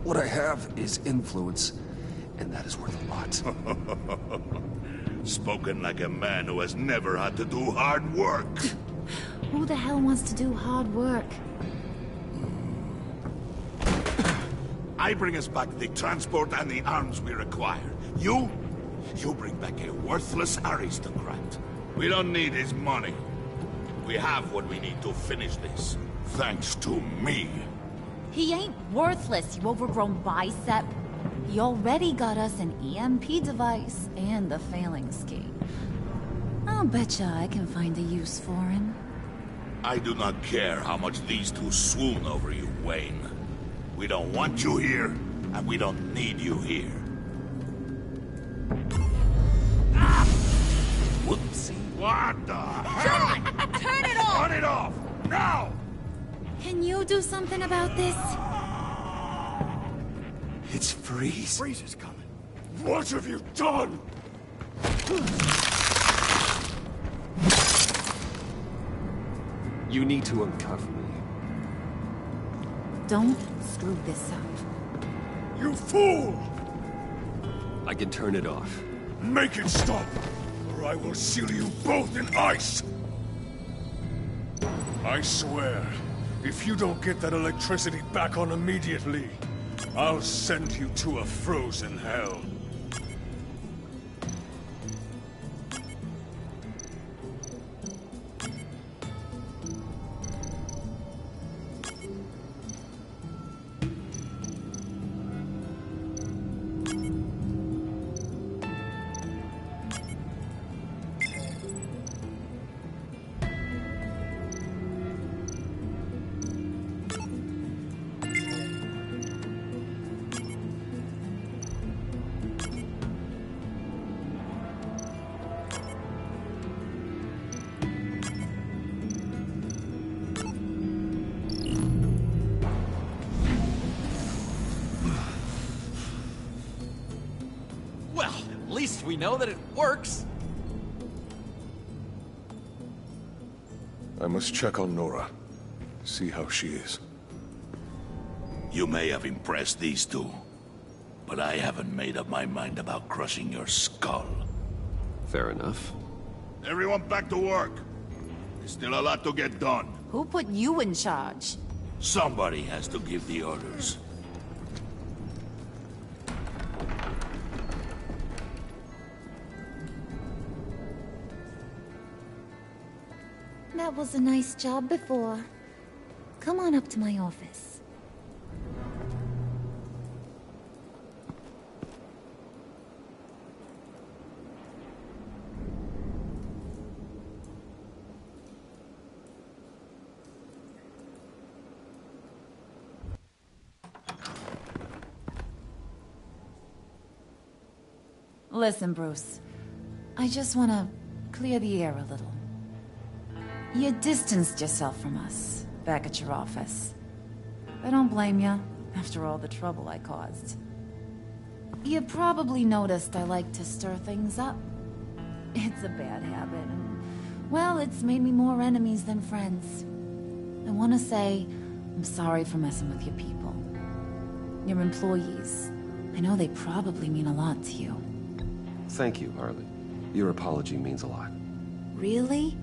What I have is influence, and that is worth a lot. Spoken like a man who has never had to do hard work. Who the hell wants to do hard work? I bring us back the transport and the arms we require. You bring back a worthless aristocrat. We don't need his money. We have what we need to finish this. Thanks to me. He ain't worthless, you overgrown bicep. He already got us an EMP device and the failing scheme. I'll betcha I can find a use for him. I do not care how much these two swoon over you, Wayne. We don't want you here, and we don't need you here. Ah! Whoopsie. What the hell? John, turn it off! Turn it off! Now! Can you do something about this? It's Freeze. Freeze is coming. What have you done? You need to uncuff me. Don't screw this up. You fool! I can turn it off. Make it stop, or I will seal you both in ice! I swear, if you don't get that electricity back on immediately, I'll send you to a frozen hell. At least we know that it works. I must check on Nora. See how she is. You may have impressed these two, but I haven't made up my mind about crushing your skull. Fair enough. Everyone back to work. There's still a lot to get done. Who put you in charge? Somebody has to give the orders. That was a nice job before. Come on up to my office. Listen, Bruce. I just want to clear the air a little. You distanced yourself from us back at your office. I don't blame you, after all the trouble I caused. You probably noticed I like to stir things up. It's a bad habit, and, well, it's made me more enemies than friends. I want to say I'm sorry for messing with your people. Your employees. I know they probably mean a lot to you. Thank you, Harley. Your apology means a lot. Really?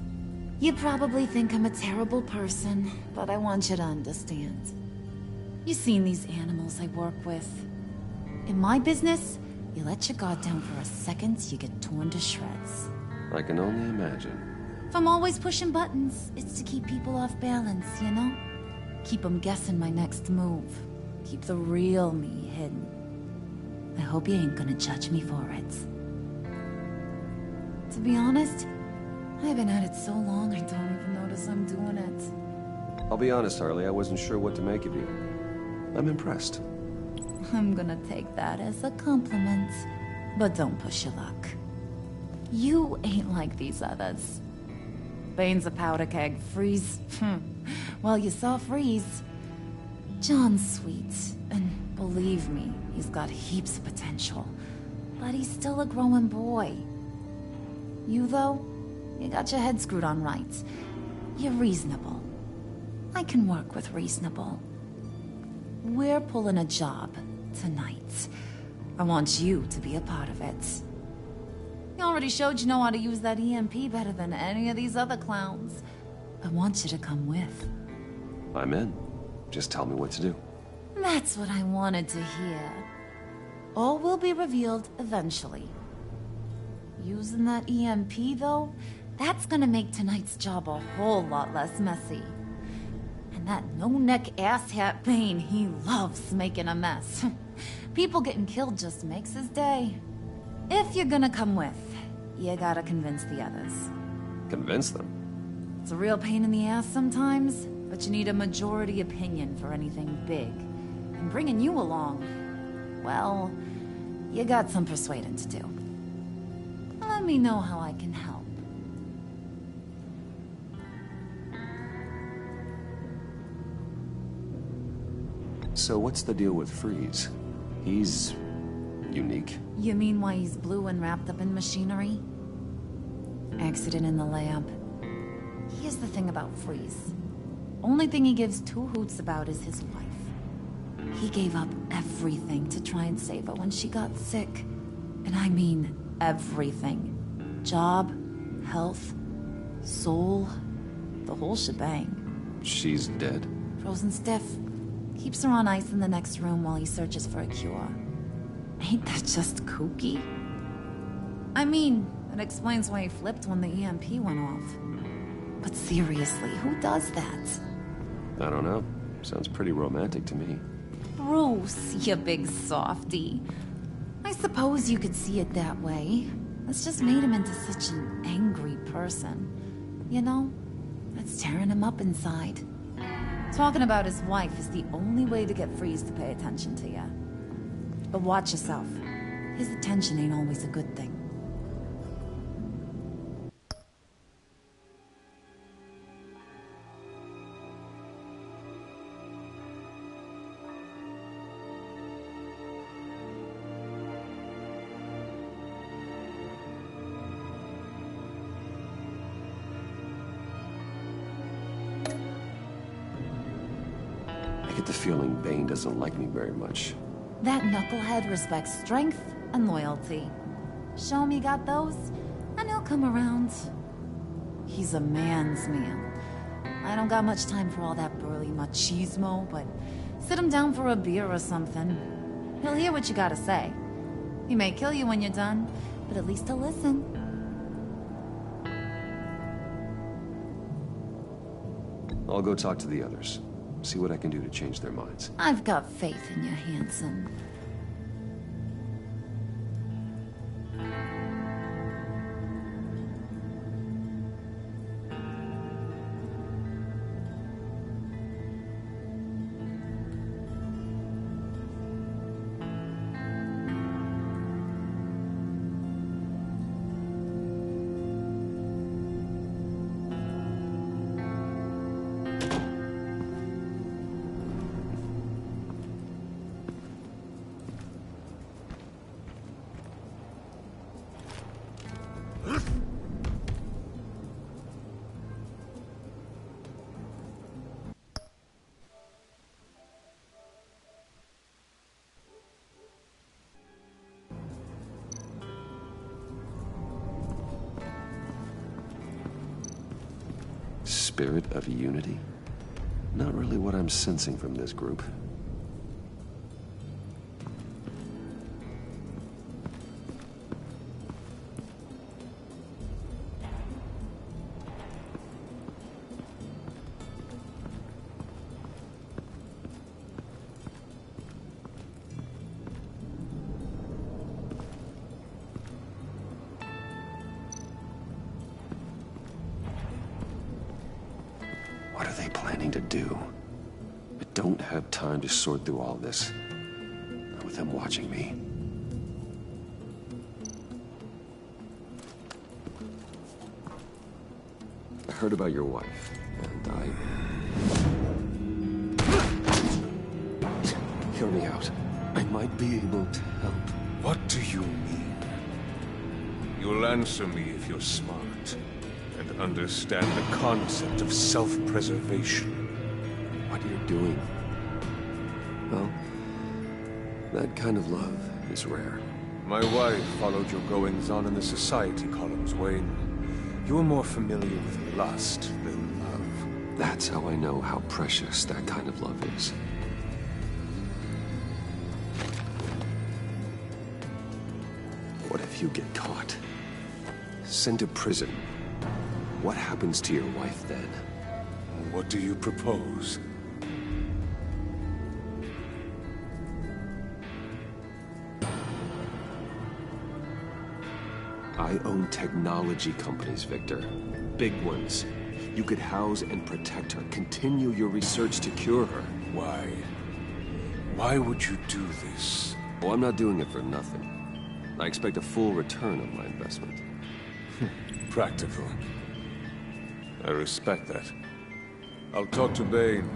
You probably think I'm a terrible person, but I want you to understand. You've seen these animals I work with. In my business, you let your guard down for a second, you get torn to shreds. I can only imagine. If I'm always pushing buttons, it's to keep people off balance, you know? Keep them guessing my next move. Keep the real me hidden. I hope you ain't gonna judge me for it. To be honest, I've been at it so long I don't even notice I'm doing it. I'll be honest, Harley, I wasn't sure what to make of you. I'm impressed. I'm gonna take that as a compliment. But don't push your luck. You ain't like these others. Bane's a powder keg. Freeze. Well, you saw Freeze. John's sweet. And believe me, he's got heaps of potential. But he's still a growing boy. You, though, you got your head screwed on right. You're reasonable. I can work with reasonable. We're pulling a job tonight. I want you to be a part of it. You already showed you know how to use that EMP better than any of these other clowns. I want you to come with. I'm in. Just tell me what to do. That's what I wanted to hear. All will be revealed eventually. Using that EMP, though, that's gonna make tonight's job a whole lot less messy. And that no-neck asshat Bane, he loves making a mess. People getting killed just makes his day. If you're gonna come with, you gotta convince the others. Convince them? It's a real pain in the ass sometimes, but you need a majority opinion for anything big. And bringing you along, well, you got some persuading to do. Let me know how I can help. So what's the deal with Freeze? He's unique. You mean why he's blue and wrapped up in machinery? Accident in the lab. Here's the thing about Freeze. Only thing he gives two hoots about is his wife. He gave up everything to try and save her when she got sick. And I mean everything. Job, health, soul, the whole shebang. She's dead? Frozen stiff. Keeps her on ice in the next room while he searches for a cure. Ain't that just kooky? I mean, it explains why he flipped when the EMP went off. But seriously, who does that? I don't know. Sounds pretty romantic to me. Bruce, you big softy. I suppose you could see it that way. That's just made him into such an angry person. You know, that's tearing him up inside. Talking about his wife is the only way to get Freeze to pay attention to you. But watch yourself. His attention ain't always a good thing. I get the feeling Bane doesn't like me very much. That knucklehead respects strength and loyalty. Show him you got those, and he'll come around. He's a man's man. I don't got much time for all that burly machismo, but sit him down for a beer or something. He'll hear what you gotta say. He may kill you when you're done, but at least he'll listen. I'll go talk to the others. See what I can do to change their minds. I've got faith in you, handsome. Spirit of unity? Not really what I'm sensing from this group. What are they planning to do? I don't have time to sort through all this. Not with them watching me. I heard about your wife, and Hear me out. I might be able to help. What do you mean? You'll answer me if you're smart and understand the concept of self-preservation. What you're doing? Well, that kind of love is rare. My wife followed your goings-on in the society columns, Wayne. You're more familiar with lust than love. That's how I know how precious that kind of love is. What if you get caught? Sent to prison? What happens to your wife then? What do you propose? I own technology companies, Victor. Big ones. You could house and protect her. Continue your research to cure her. Why? Why would you do this? Oh, I'm not doing it for nothing. I expect a full return on my investment. Practical. I respect that. I'll talk to Bane.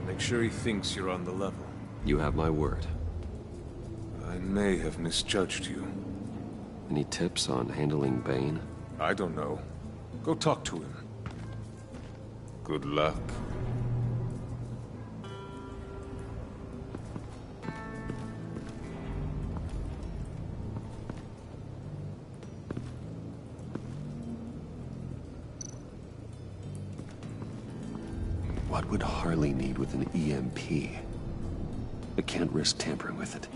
Make sure he thinks you're on the level. You have my word. I may have misjudged you. Any tips on handling Bane? I don't know. Go talk to him. Good luck. What would Harley need with an EMP? I can't risk tampering with it.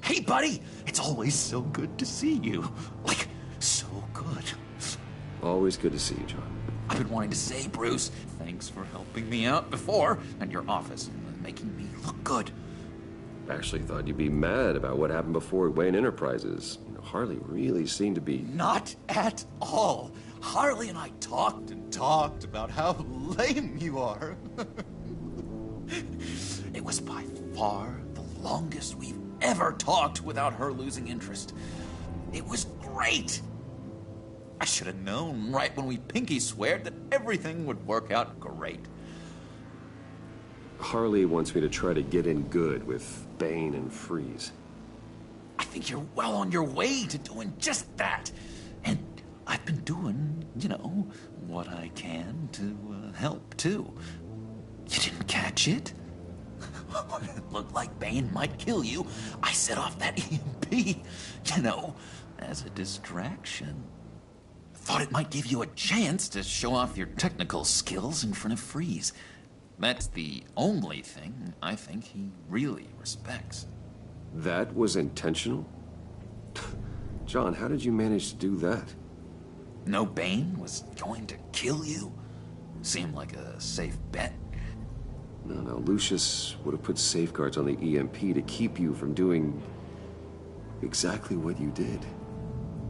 Hey, buddy! It's always so good to see you. Like, so good. Always good to see you, John. I've been wanting to say, Bruce, thanks for helping me out before at your office and making me look good. Actually thought you'd be mad about what happened before at Wayne Enterprises. You know, Harley really seemed to be... Not at all. Harley and I talked and talked about how lame you are. It was by far the longest we've ever talked without her losing interest. It was great. I should have known right when we pinky sweared that everything would work out great. Harley wants me to try to get in good with Bane and Freeze. I think you're well on your way to doing just that. And I've been doing, you know, what I can to help, too. You didn't catch it? When it looked like Bane might kill you, I set off that EMP, you know, as a distraction. Thought it might give you a chance to show off your technical skills in front of Freeze. That's the only thing I think he really respects. That was intentional? John, how did you manage to do that? No, Bane was going to kill you? Seemed like a safe bet. No, Lucius would have put safeguards on the EMP to keep you from doing exactly what you did.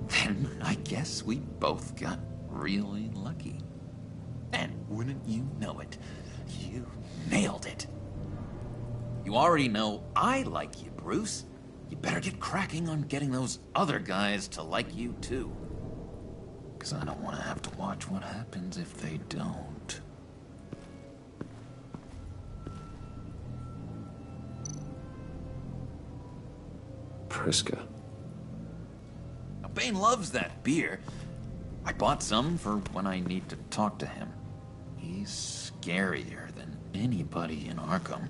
Then I guess we both got really lucky. And wouldn't you know it, you nailed it. You already know I like you, Bruce. you better get cracking on getting those other guys to like you too. Because I don't want to have to watch what happens if they don't. Priska. Now, Bane loves that beer. I bought some for when I need to talk to him. He's scarier than anybody in Arkham.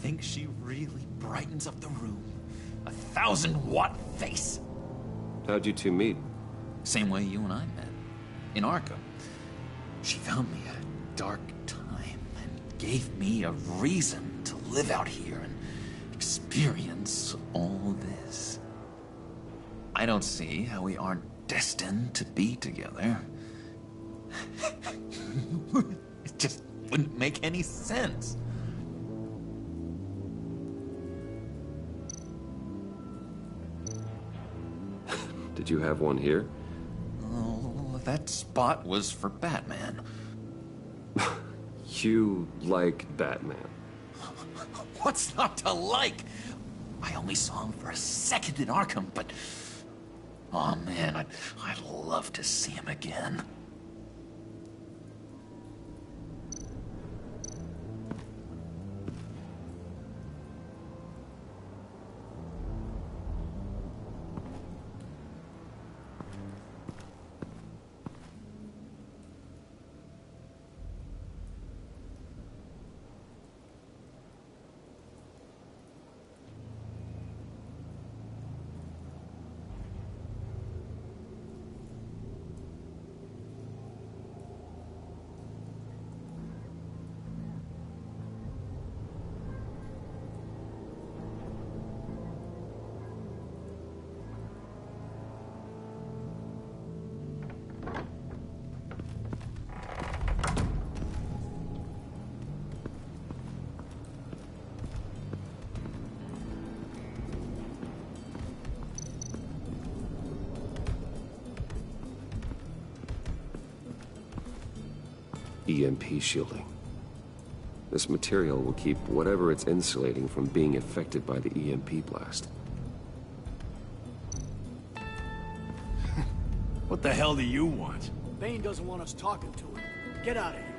Think she really brightens up the room? 1,000-watt face. How'd you two meet? Same way you and I met. In Arkham. She found me at a dark time and gave me a reason to live out here and experience all this. I don't see how we aren't destined to be together. It just wouldn't make any sense. Did you have one here? Oh, that spot was for Batman. You like Batman? What's not to like? I only saw him for a second in Arkham, but... oh man, I'd love to see him again. EMP shielding. This material will keep whatever it's insulating from being affected by the EMP blast. What the hell do you want? Bane doesn't want us talking to him. Get out of here.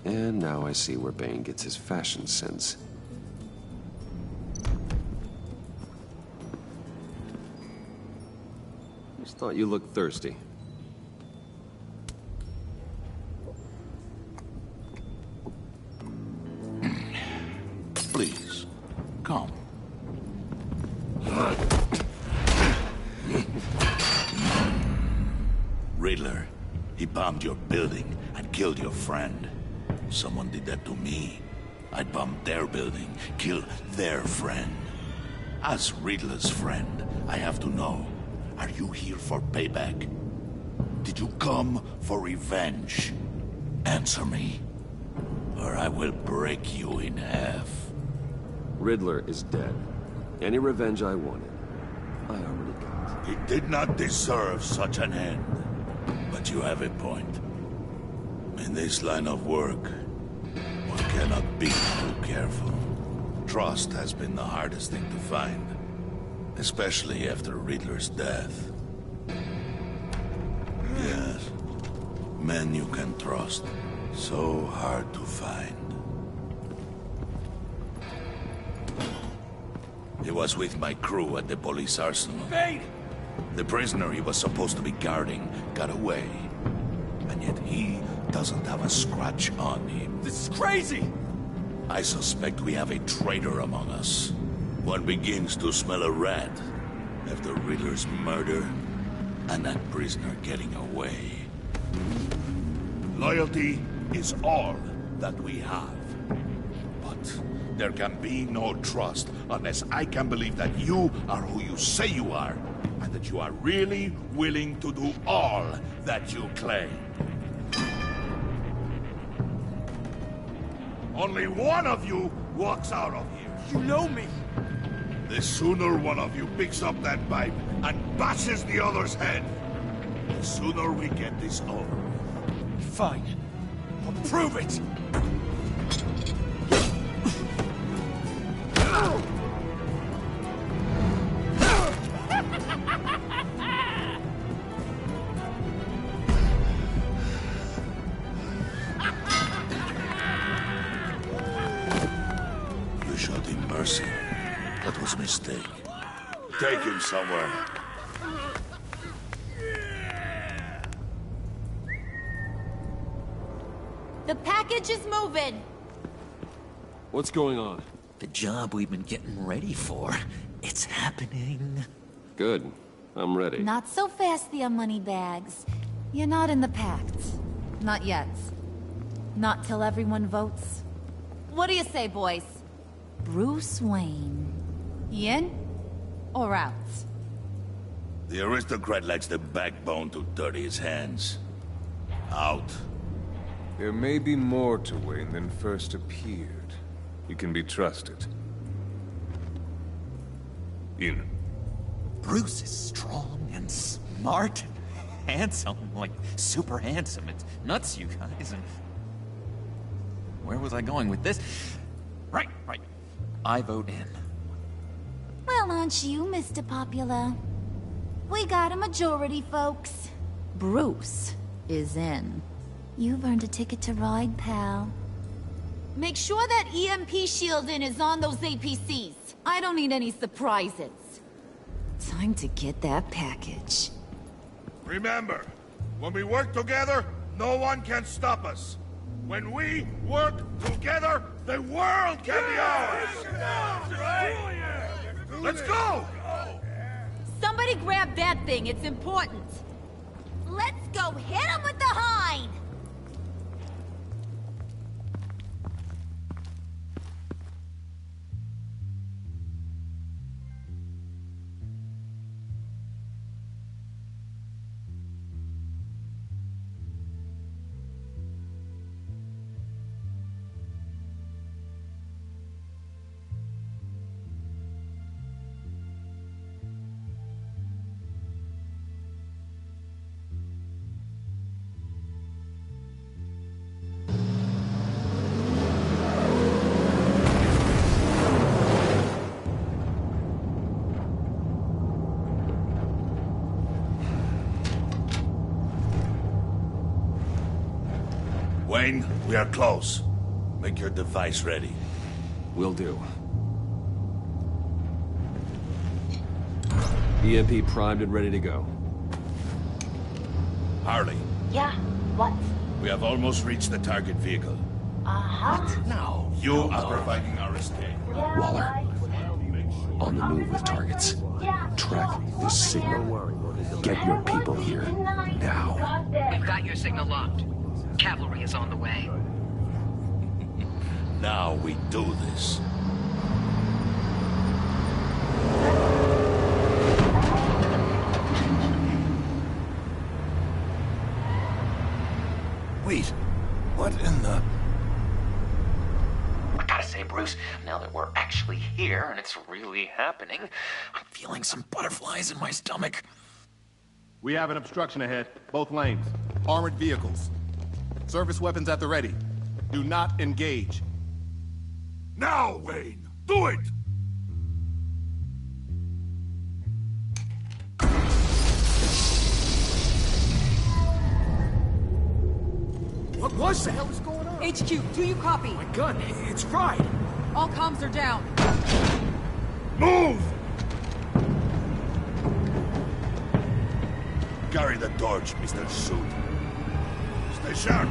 And now I see where Bane gets his fashion sense. Just thought you looked thirsty. Please, come. Riddler, he bombed your building and killed your friend. Someone did that to me. I'd bomb their building, kill their friend. As Riddler's friend, I have to know, are you here for payback? Did you come for revenge? Answer me, or I will break you in half. Riddler is dead. Any revenge I wanted, I already got. He did not deserve such an end. But you have a point. In this line of work, one cannot be too careful. Trust has been the hardest thing to find, especially after Riddler's death. Yes, men you can trust, so hard to find. He was with my crew at the police arsenal. Bane! The prisoner he was supposed to be guarding got away. And yet he doesn't have a scratch on him. This is crazy! I suspect we have a traitor among us. One begins to smell a rat after Riddler's murder and that prisoner getting away. Loyalty is all that we have. But There can be no trust unless I can believe that you are who you say you are, and that you are really willing to do all that you claim. Only one of you walks out of here. You know me. The sooner one of you picks up that pipe and bashes the other's head, the sooner we get this over with. Fine. I'll prove it. You showed him mercy. That was a mistake. Take him somewhere. The package is moving. What's going on? The job we've been getting ready for. It's happening. Good. I'm ready. Not so fast, the Moneybags. You're not in the pact. Not yet. Not till everyone votes. What do you say, boys? Bruce Wayne. In or out? The aristocrat lacks the backbone to dirty his hands. Out. There may be more to Wayne than first appeared. You can be trusted. In. Bruce is strong and smart and handsome, like super handsome. It's nuts, you guys. And where was I going with this? Right. I vote in. Well, aren't you, Mr. Popular? We got a majority, folks. Bruce is in. You've earned a ticket to ride, pal. Make sure that EMP shielding is on those APCs. I don't need any surprises. Time to get that package. Remember, when we work together, no one can stop us. When we work together, the world can be ours! Let's go! Somebody grab that thing, it's important. Let's go hit him with the hind! Wayne, we are close. Make your device ready. Will do. EMP primed and ready to go. Harley. Yeah, what? We have almost reached the target vehicle. What? No. You are providing our escape. Waller. On the move with targets. Track this signal. Get your people here. Now. We've got your signal locked. Cavalry is on the way. Now we do this. Wait, what in the... I gotta say, Bruce, now that we're actually here and it's really happening, I'm feeling some butterflies in my stomach. We have an obstruction ahead, both lanes. Armored vehicles. Service weapons at the ready. Do not engage. Now, Wayne! Do it! What was that? What the hell is going on? HQ, do you copy? My gun, it's fried. All comms are down. Move! Carry the torch, Mr. Suit. Stay sharp.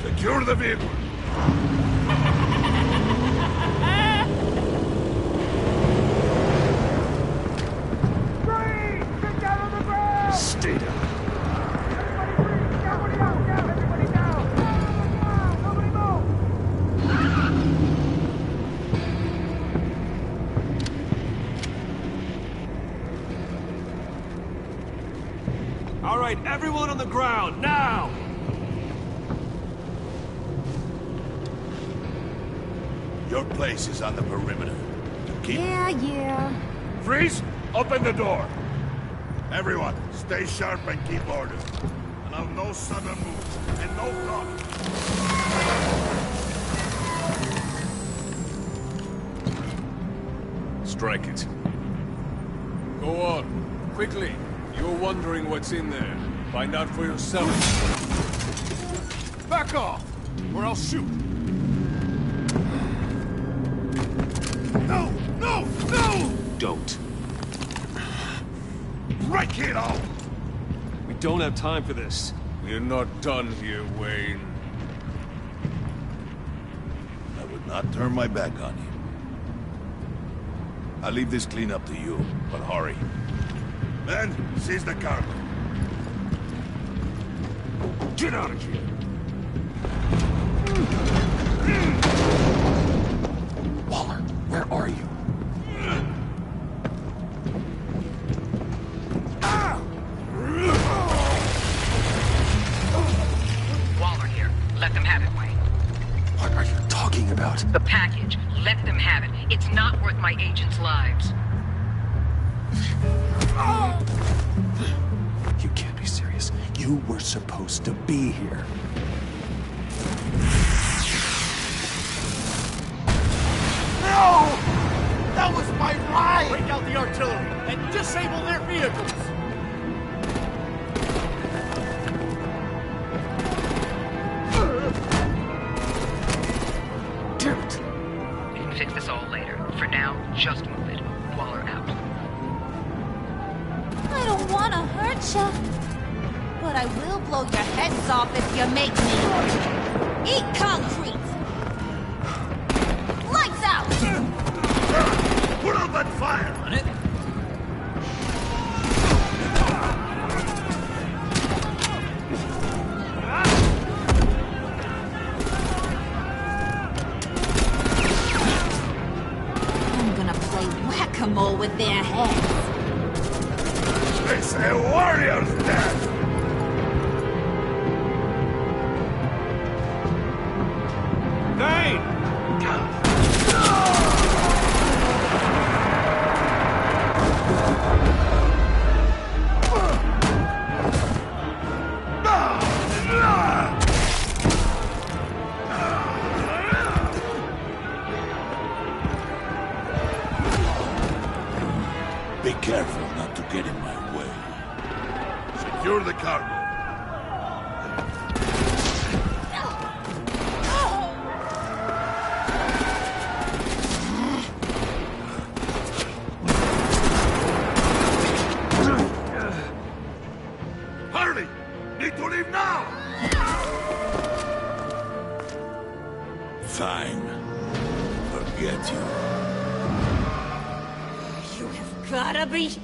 Secure the vehicle. Stay down. right, everyone on the ground, now! Your place is on the perimeter. Yeah. Freeze! Open the door! Everyone, stay sharp and keep order. Allow no sudden moves, and no talk. Strike it. Go on. Quickly. You're wondering what's in there. Find out for yourself. Back off, or I'll shoot. No! No! No! Don't. Break it off! We don't have time for this. We're not done here, Wayne. I would not turn my back on you. I'll leave this clean up to you, but hurry. Men, seize the cargo. Get out of here! Waller, where are you? Waller here. Let them have it, Wayne. What are you talking about? The package. Let them have it. It's not worth my agents' lives. You can't be serious. You were supposed to be here. No! That was my ride! Break out the artillery and disable their vehicles! Damn it. We can fix this all later. For now, just move it. Waller out. I don't want to hurt you, but I will blow your heads off if you make me. Eat concrete! Lights out! Put up that fire! On it. I'm gonna play whack-a-mole with their heads. It's a warrior's death! Vane! Be careful not to get in my way. Secure the cargo. Hurry! Need to leave now! Fine. Forget you. You have gotta be...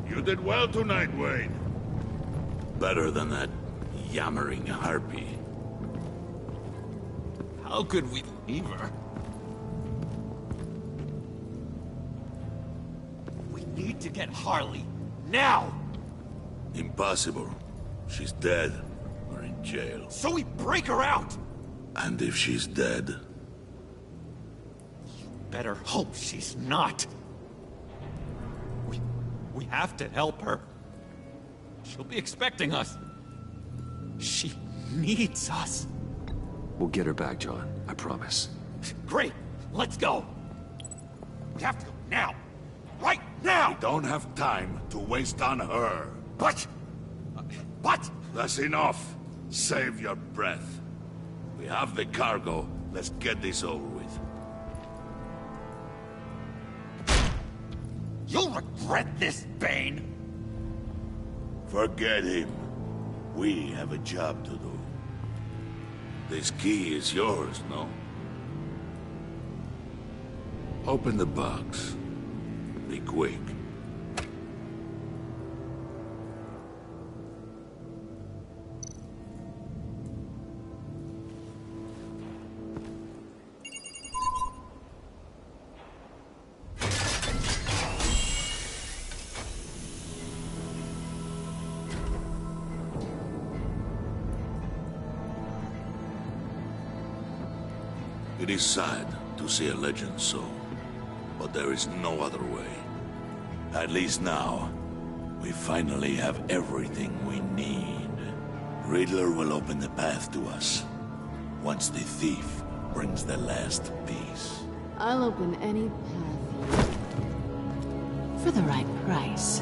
You did well tonight, Wayne. Better than that yammering harpy. How could we leave her? We need to get Harley, now! Impossible. She's dead, or in jail. So we break her out! And if she's dead... Better hope she's not. We have to help her. She'll be expecting us. She needs us. We'll get her back, John. I promise. Great. Let's go! We have to go now! Right now! We don't have time to waste on her. But... That's enough. Save your breath. We have the cargo. Let's get this over with. You'll regret this, Bane! Forget him. We have a job to do. This key is yours, no? Open the box. Be quick. It is sad to see a legend so, but there is no other way. At least now, we finally have everything we need. Riddler will open the path to us, once the thief brings the last piece. I'll open any path for the right price.